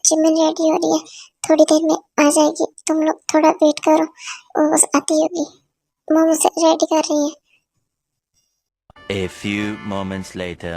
जिमिन रेडी हो रही है, थोड़ी देर में आ जाएगी, तुम लोग थोड़ा वेट करो, वो बस आती होगी। मॉम उसे रेडी कर रही है। A few moments later.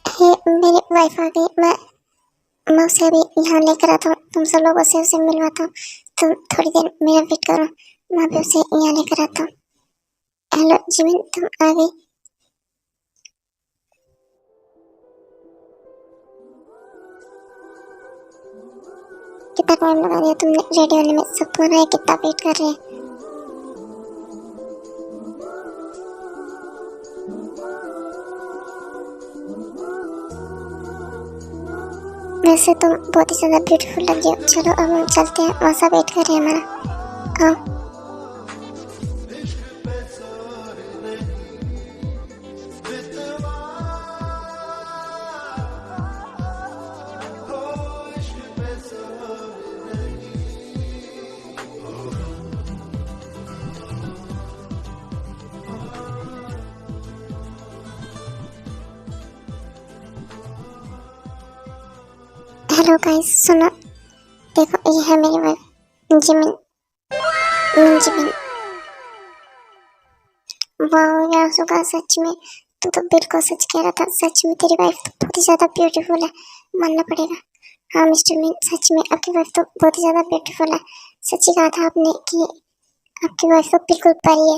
ये मेरी वाइफ आ गई। मैं उसे अभी यहाँ लेकर आता हूँ, तुम सब लोगों से उसे मिलवाता हूँ। तुम थोड़ी देर मेरा वेट करो, मैं भी उसे यहाँ लेकर आता हूँ। हेलो जिमिन, तुम आ गई। कितना टाइम लगा दिया तुमने रेडी होने में, सब तुम्हारा कितना वेट कर रहे हैं। वैसे तुम बहुत ही ज्यादा ब्यूटीफुल लग रही हो। चलो अब हम चलते हैं, वहाँ सब वेट कर रहे हैं हमारा। आओ। हेलो गाइस, सुनो, देखो ये है मेरी वाइफ जिमिन। जिमिन, वाह यार सुगा, सच में तू तो बिल्कुल सच कह रहा था। सच में तेरी वाइफ तो बहुत ही ज्यादा ब्यूटीफुल है, मानना पड़ेगा। हाँ मिस्टर मीन, सच में आपकी वाइफ तो बहुत ही ज्यादा ब्यूटीफुल है। सच ही कहा था आपने कि आपकी वाइफ तो बिल्कुल परी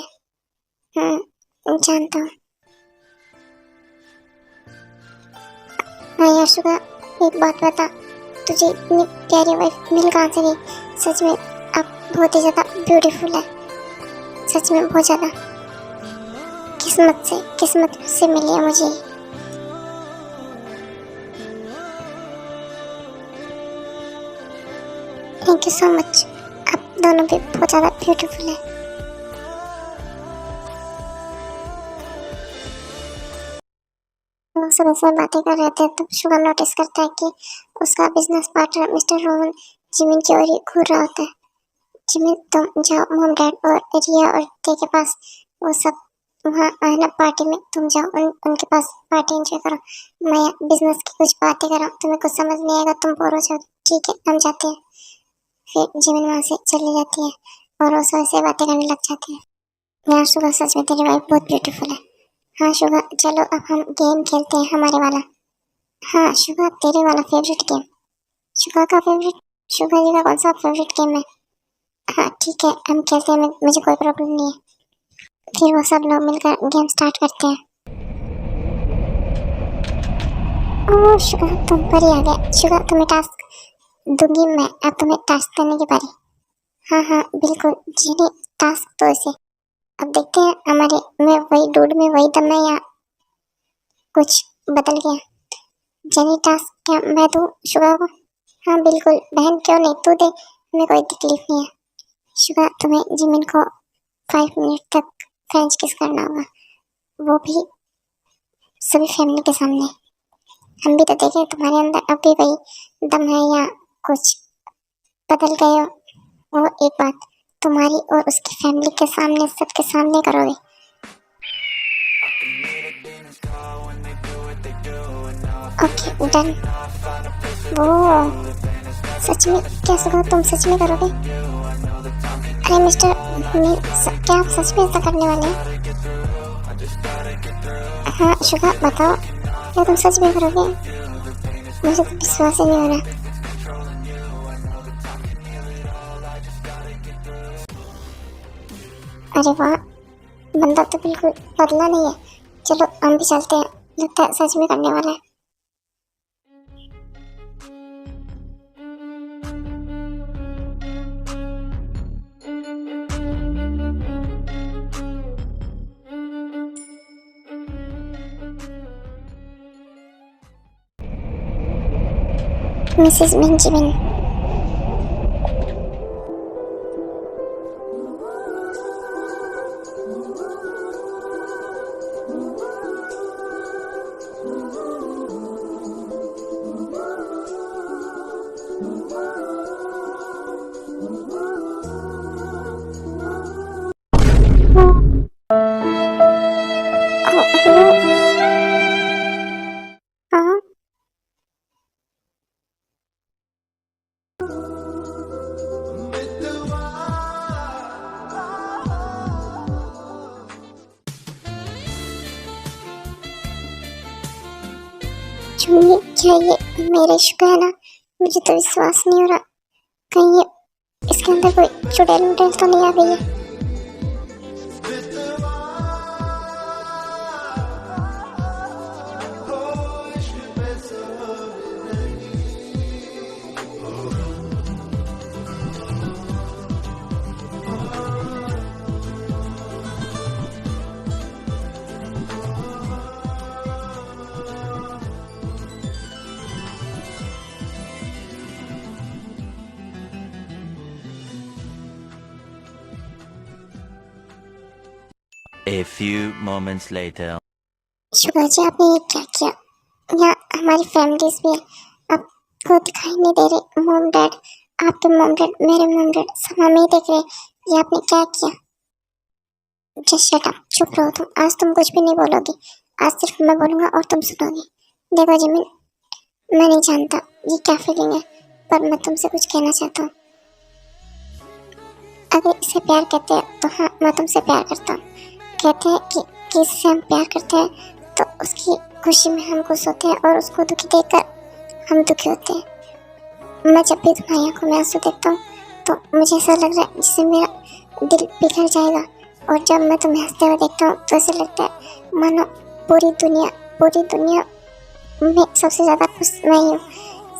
है। जानता हूँ। हाँ यार सुगा, एक बात बता, तुझे इतनी प्यारी वाइफ मिल कहाँ से गई? सच में आप बहुत ही ज़्यादा ब्यूटीफुल है, सच में बहुत ज़्यादा। किस्मत से मिली है मुझे। थैंक यू सो मच, आप दोनों भी बहुत ज़्यादा ब्यूटीफुल है। सब ऐसे बातें कर रहे थे तब शुगा नोटिस करता है कि उसका business partner mister Rohan Jimin की ओर ही घूर रहा होता है। जिमिन, तुम जाओ मॉम डैड और रिया और ते के पास, वो सब वहाँ आना पार्टी में, तुम जाओ उनके पास पार्टी एंजॉय करो। मैं बिजनेस की कुछ बातें कर रहा हूँ, तुम्हें कुछ समझ नहीं आएगा, तुम बोर हो जाओ। ठीक है, हम जाते हैं। फिर जिमिन वहाँ से चली जाती है और वो सब ऐसे बातें करने लग जाते हैं। यार शुगा, सच में तेरी वाइफ बहुत ब्यूटीफुल है। हाँ शुगा, चलो अब हम गेम खेलते हैं हमारे वाला। हाँ शुगा, तेरे वाला फेवरेट गेम। शुगा का फेवरेट? शुगा जी का कौन सा फेवरेट गेम है? हाँ ठीक है, हम खेलते हैं, मुझे कोई प्रॉब्लम नहीं है। फिर वो सब लोग मिलकर गेम स्टार्ट करते हैं। ओह शुगा, तुम पर ही आ गए। शुगा, तुम्हें टास्क दूंगी मैं, अब तुम्हें टास्क करने की बारी। हाँ बिल्कुल जी, टास्क तो इसे अब देखते हैं। हमारे में वही डूड में वही दम है या कुछ बदल गया? जेनी टास्क क्या मैं दूं शुगा को? हाँ बिल्कुल बहन, क्यों नहीं, तू दे, हमें कोई तकलीफ नहीं है। शुगा, तुम्हें जिमिन को 5 मिनट तक फ्रेंच किस करना होगा, वो भी सभी फैमिली के सामने। हम भी तो देखें तुम्हारे अंदर अब भी वही दम है या कुछ बदल गए हो। वो एक बात तुम्हारी और उसकी फैमिली के सामने, सबके सामने करोगे। Okay done. वो सच में क्या सुगा, तुम सच में करोगे? अरे मिस्टर, क्या आप सच में ऐसा करने वाले हैं? हाँ शुगा, बताओ, क्या तुम सच में करोगे? मुझे तो विश्वास ही नहीं हो रहा। अरे वाह, बंदा तो बिल्कुल बदला नहीं है। चलो हम भी चलते हैं, लगता है सच में करने वाला है। मिसेस बेंजामिन, हाँ चुनिए, क्या ये मेरे शुगर है ना? मुझे तो विश्वास नहीं हो रहा। कहीं ये इसके अंदर कोई चुड़ैल मुड़ैल तो नहीं आ गई है? A few moments later. Sugar ji, आपने ये क्या किया? यहाँ हमारी फैमिलीज भी है, आपको दिखाई नहीं दे रहे? मॉम डैड, आपके मॉम डैड, मेरे मॉम डैड, सब हमें ही देख रहे। ये आपने क्या किया? जस्ट शट अप, चुप रहो तुम। आज तुम कुछ भी नहीं बोलोगी, आज सिर्फ मैं बोलूंगा और तुम सुनोगी। देखो जिमिन, मैं नहीं जानता ये क्या फीलिंग है, पर मैं तुमसे कुछ कहना चाहता हूँ। अगर इसे प्यार कहते हैं तो हाँ, मैं तुमसे प्यार करता हूँ। कहते हैं कि जिससे हम प्यार करते हैं तो उसकी खुशी में हम खुश होते हैं और उसको दुखी देखकर हम दुखी होते हैं। मैं जब भी तुम्हारी आंखों में आंसू देखता हूँ तो मुझे ऐसा लग रहा है जिससे मेरा दिल पिघल जाएगा, और जब मैं तुम्हें हंसते हुए देखता हूँ तो ऐसा लगता है मानो पूरी दुनिया में सबसे ज़्यादा खुश मैं ही हूँ।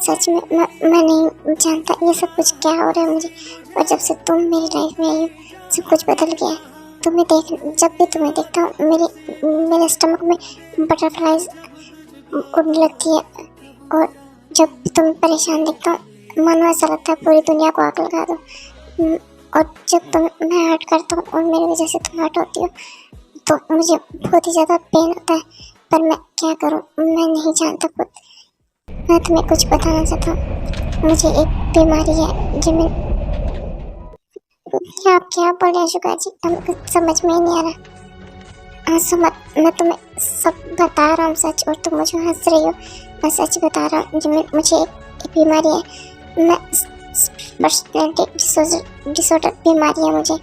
सच में मैं नहीं जानता ये सब कुछ क्या हो रहा है मुझे, और जब से तुम मेरी लाइफ में आई हो सब कुछ बदल गया है। जब भी तुम्हें देखता हूँ मेरे स्टमक में बटरफ्लाइज उड़ने लगती है, और जब भी तुम्हें परेशान देखता हूँ मानो ऐसा लगता है पूरी दुनिया को आग लगा दो। और जब मैं हर्ट करता हूँ और मेरी वजह से तुम हर्ट होती हो तो मुझे बहुत ही ज़्यादा पेन होता है, पर मैं क्या करूँ, मैं नहीं जानता खुद। मैं तुम्हें कुछ बताना चाहता हूँ, मुझे एक बीमारी है जिमिन। आप क्या बोल रहे हैं शुगा जी? हमें कुछ समझ में ही नहीं आ रहा। हंसो मत, मैं तुम्हें सब बता रहा हूँ सच, और तुम मुझे हंस रही हो। मैं सच बता रहा हूँ जिमिन, मुझे एक बीमारी है। मैं पर्सनैलिटी डिसऑर्डर बीमारी है मुझे।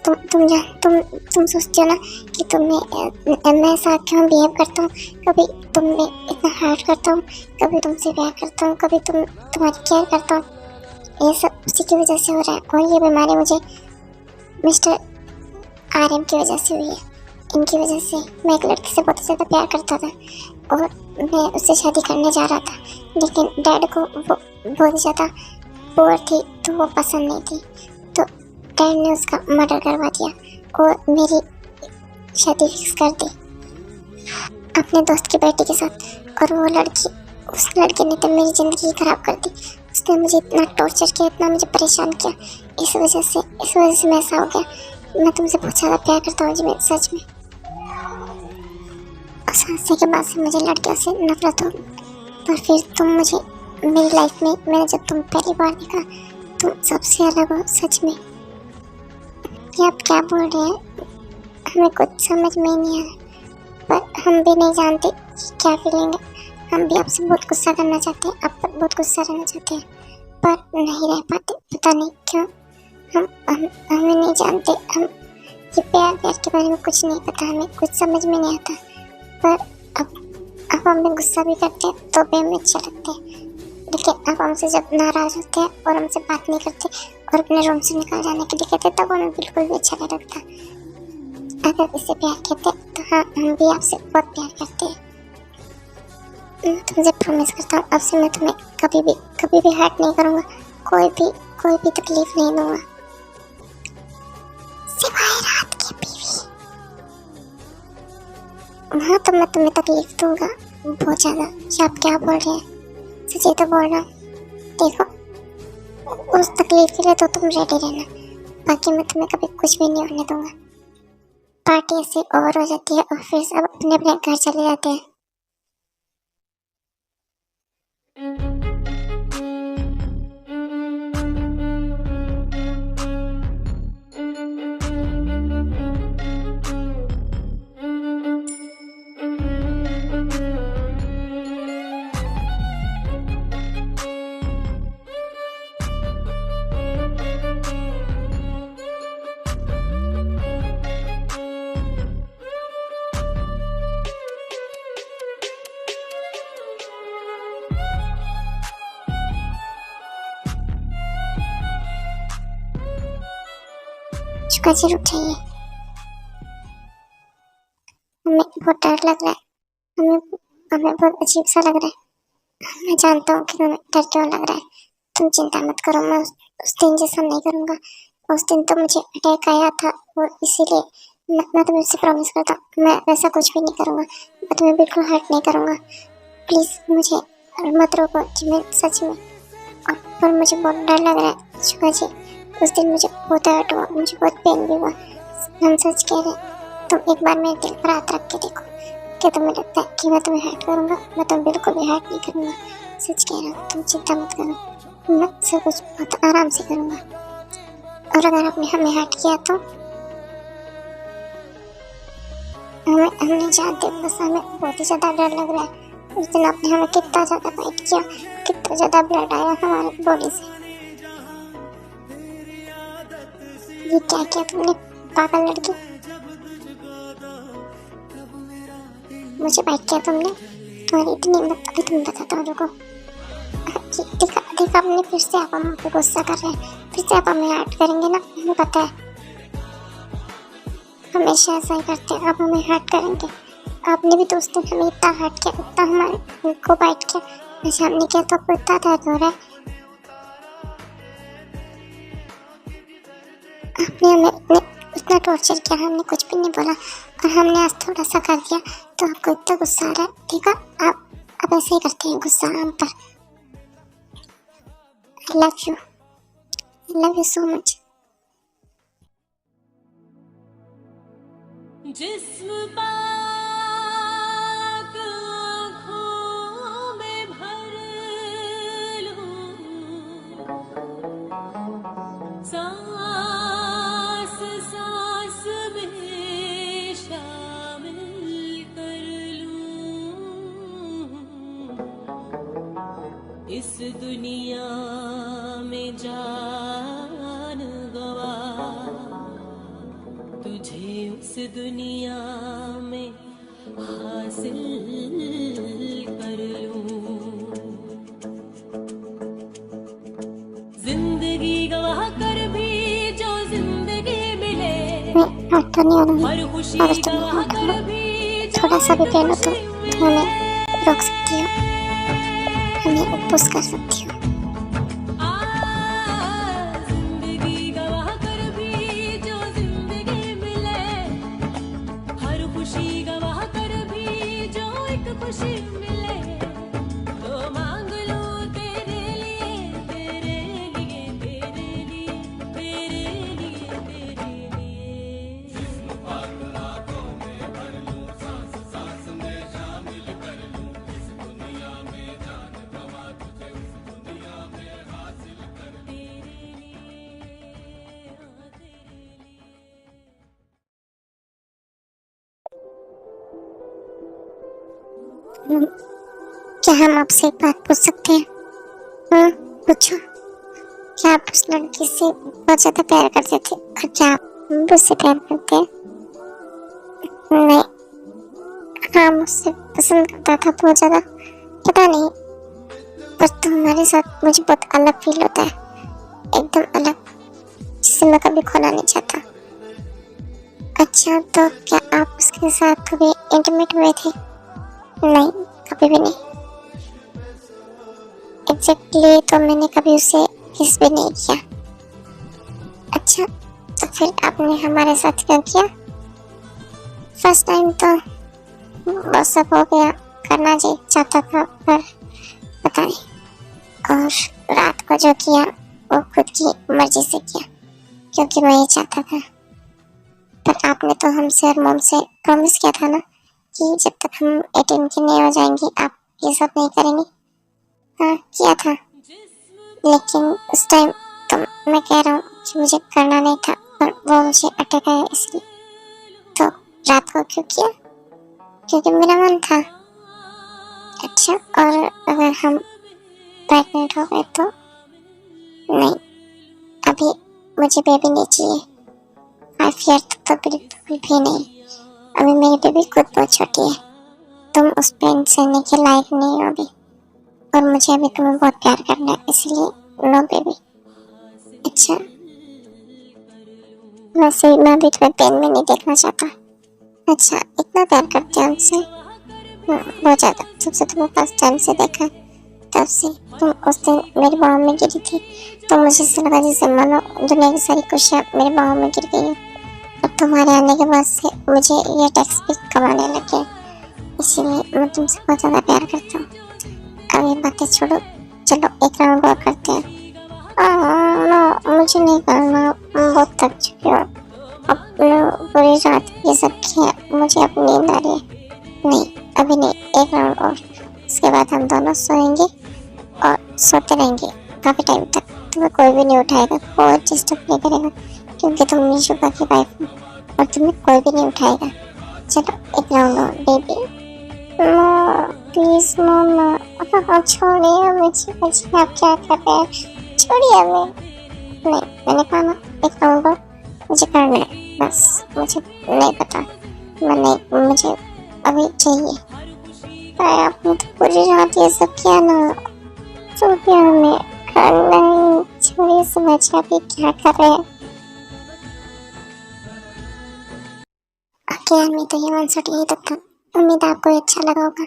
तुम सोचते हो ना कि मैं ऐसा क्यों बिहेव करता हूँ। कभी तुम्हें इतना हर्ट करता हूँ, कभी तुमसे प्यार करता हूँ, कभी तुम्हारी केयर करता हूँ। ये सब उसी की वजह से हो रहा है, और ये बीमारी मुझे मिस्टर RM की वजह से हुई है। इनकी वजह से मैं एक लड़की से बहुत ज़्यादा प्यार करता था और मैं उससे शादी करने जा रहा था, लेकिन डैड को वो बहुत ज़्यादा पुअर थी तो वो पसंद नहीं थी, तो डैड ने उसका मर्डर करवा दिया और मेरी शादी फिक्स कर दी अपने दोस्त की बेटी के साथ। और वो लड़की, उस लड़के ने तो मेरी ज़िंदगी ख़राब कर दी। उसने मुझे इतना टॉर्चर किया, इतना मुझे परेशान किया। इस वजह से मैं ऐसा हो गया। मैं तुमसे बहुत ज़्यादा प्यार करता हूँ जिमिन, सच में। उस हादसे के बाद से मुझे लड़कियों से नफरत हो, पर फिर तुम मुझे मेरी लाइफ में, मैंने जब तुम पहली बार देखा तुम सबसे अलग हो, सच में। ये आप क्या बोल रहे हैं? हमें कुछ समझ में नहीं आ रहा, पर हम भी नहीं जानते क्या फीलिंग है। हम भी आपसे बहुत गुस्सा करना चाहते हैं, आप पर बहुत गुस्सा रहना चाहते हैं, पर नहीं रह पाते, पता नहीं क्यों। हमें नहीं जानते, हम ये प्यार के बारे में कुछ नहीं पता, हमें कुछ समझ में नहीं आता। पर अब हमें गुस्सा भी करते हैं तो भी हमें अच्छा लगता है, लेकिन अब हमसे जब नाराज होते हैं और हमसे बात नहीं करते और अपने रूम से निकल जाने के लिए कहते, तब हमें बिल्कुल भी अच्छा नहीं लगता। अगर इसे प्यार कहते हैं तो हाँ, हम भी आपसे बहुत प्यार करते हैं। मैं तुमसे प्रॉमिस करता हूँ, अब से मैं तुम्हें कभी भी हर्ट नहीं करूँगा, कोई भी तकलीफ नहीं दूंगा, सिवाय रात की बीवी। हाँ, तो मैं तुम्हें तकलीफ दूंगा बहुत ज्यादा। आप क्या बोल रहे हैं, सच्ची तो बोल रहा हूँ। देखो, उस तकलीफ के लिए तो तुम रेडी रहना, बाकी मैं तुम्हें कभी कुछ भी नहीं होने दूंगा। पार्टी ऐसे ओवर हो जाती है और फिर सब अपने अपने घर चले जाते हैं। शुक्र जी, उठाइए, हमें बहुत डर लग रहा है, हमें बहुत अजीब सा लग रहा है। मैं जानता हूँ कि तुम्हें डर क्यों लग रहा है, तुम चिंता मत करो, मैं उस दिन जैसा नहीं करूँगा। उस दिन तो मुझे अटैक आया था और इसीलिए मैं तुम्हें उससे प्रॉमिस करता हूँ, मैं वैसा कुछ भी नहीं करूँगा, मैं तुम्हें बिल्कुल हर्ट नहीं करूँगा। प्लीज़ मुझे मत रोको जी, मैं सच में, पर मुझे बहुत डर लग रहा है शुक्र जी। उस दिन मुझे बहुत हर्ट हुआ, मुझे बहुत पेन भी हुआ, हम सच कह रहे हैं। तुम एक बार मेरे दिल पर हाथ रख के देखो, क्या तुम्हें लगता है कि मैं तुम्हें हर्ट करूँगा? मैं तुम्हें बिल्कुल भी हर्ट नहीं करूँगा, सच कह रहा हूँ, तुम चिंता मत करो, मैं सब कुछ बहुत आराम से करूँगा। और अगर आपने हमें हर्ट किया तो हम नहीं जानते, बस हमें बहुत ही ज़्यादा डर लग रहा है। उस दिन आपने हमें कितना ज़्यादा फाइट किया, कितना ज़्यादा ब्लड आया हमारे बॉडी से। ये क्या किया तुमने पागल लड़की, मुझे बाइट किया तुमने, तुम्हारी इतनी हिम्मत, अभी तुम बताता हूँ रुको। देखा आपने, फिर से आप हम पे गुस्सा कर रहे हैं, फिर से आप हमें हर्ट करेंगे ना, हमें पता है, हमेशा ऐसा ही करते हैं, आप हमें हर्ट करेंगे। आपने भी तो उस दिन हमें इतना हर्ट किया, इतना हमारे को बाइट किया, वैसे हमने किया तो आपको इतना दर्द हो रहा है। आपने हमें इतना टॉर्चर किया, हमने कुछ भी नहीं बोला, और हमने आज थोड़ा सा कर दिया तो आपको इतना गुस्सा आ रहा है। ठीक है, आप ऐसे ही करते हैं गुस्सा हम पर। I love you so much. जिस्म पाक आँखों में भर लूं, सांस सांस में शामिल कर लूं, इस दुनिया में जान गवा, तुझे उस दुनिया में हासिल कर लूं, जिंदगी गवाह कर भी जो जिंदगी मिले, हर खुशी गवाह कर भी जो थोड़ा सा भी प्यार हो तो खुशी तुम मिले। हमें रोक सकती हो, हमें अपोज कर सकती हो। जिंदगी गवाह कर भी जो जिंदगी मिले, हर खुशी गवाह कर भी जो एक खुशी मिले, तो मांग लो तेरे लिए, तेरे लिए, तेरे लिए, तेरे लिए, तेरे लिए। क्या हम आपसे एक बात पूछ सकते हैं? हाँ, पूछो। क्या आप उस लड़की से बहुत ज्यादा प्यार करते थे और क्या आप मुझसे प्यार करते हैं? नहीं, हाँ मुझसे पसंद करता था बहुत ज्यादा, पता नहीं, पर तुम्हारे साथ मुझे बहुत अलग फील होता है, एकदम अलग, जिसे मैं कभी खोना नहीं चाहता। अच्छा, तो क्या आप उसके साथ कभी इंटीमेट हुए थे? नहीं, कभी भी नहीं। एग्जैक्टली तो मैंने कभी उसे किस भी नहीं किया। अच्छा, तो फिर आपने हमारे साथ क्या किया? फर्स्ट टाइम तो वो सब हो गया, करना चाहता था पर पता नहीं, और रात को जो किया वो खुद की मर्जी से किया, क्योंकि मैं ये चाहता था। पर आपने तो हमसे और मॉम से प्रॉमिस किया था ना कि जब तक हम 18 के नहीं हो जाएंगे आप ये सब नहीं करेंगे। हाँ किया था, लेकिन उस टाइम तो मैं कह रहा हूँ कि मुझे करना नहीं था, पर वो मुझे अटक आया इसलिए। तो रात को क्यों किया? क्योंकि मेरा मन था। अच्छा, और अगर हम प्रेग्नेंट हो गए तो? नहीं, अभी मुझे बेबी नहीं चाहिए, 5 ईयर तक तो बिल्कुल भी नहीं। अभी मेरी बेबी खुद बहुत छोटी है, तुम उस पेन सहने के लायक नहीं हो अभी, और मुझे अभी तुम्हें बहुत प्यार करना है, इसलिए नो बेबी। अच्छा, वैसे मैं अभी तुम्हें पेन में नहीं देखना चाहता। अच्छा, इतना प्यार करते हो हमसे? बहुत ज्यादा, जब से तुम्हें फर्स्ट टाइम से देखा तब से। तुम उस दिन मेरी बाहों में गिरी थी तो मुझे ऐसा लगा जैसे मानो दुनिया की सारी खुशियाँ मेरी बाहों में गिर गई हैं। और तुम्हारे आने के बाद से मुझे ये टैक्स भी कमाने लग गया, इसीलिए मैं तुमसे बहुत ज्यादा प्यार करता हूँ। अब ये बातें छोड़ो, चलो एक राउंड और करते हैं। नो, मुझे नहीं करना, मैं बहुत थक चुकी हूँ। अब पूरी रात ये सब किया, मुझे अब नींद आ रही है। नहीं, अभी नहीं, एक राउंड और, उसके बाद हम दोनों सोएंगे और सोते रहेंगे काफी टाइम तक। तुम्हें कोई भी नहीं उठाएगा, कोई डिस्टर्ब नहीं करेगा, क्योंकि तुम निशुका की वाइफ हो और तुम्हें कोई भी नहीं उठाएगा। चलो एक राउंड और बेबी। प्लीज मम्मा, छोड़िए मुझे, आप क्या कर रहे हैं? छोड़िए हमें। नहीं, मैंने कहा ना एक राउंड और मुझे करना है, बस मुझे नहीं पता, मैं नहीं, मुझे अभी चाहिए। आपने तो पूरी रात ये सब किया ना, तो क्या हमें नहीं, छोड़िए, समझिए अभी क्या कर रहे हैं। ओके, मैं तो ये वन शॉट यही तक था, उम्मीद आपको अच्छा लगा होगा।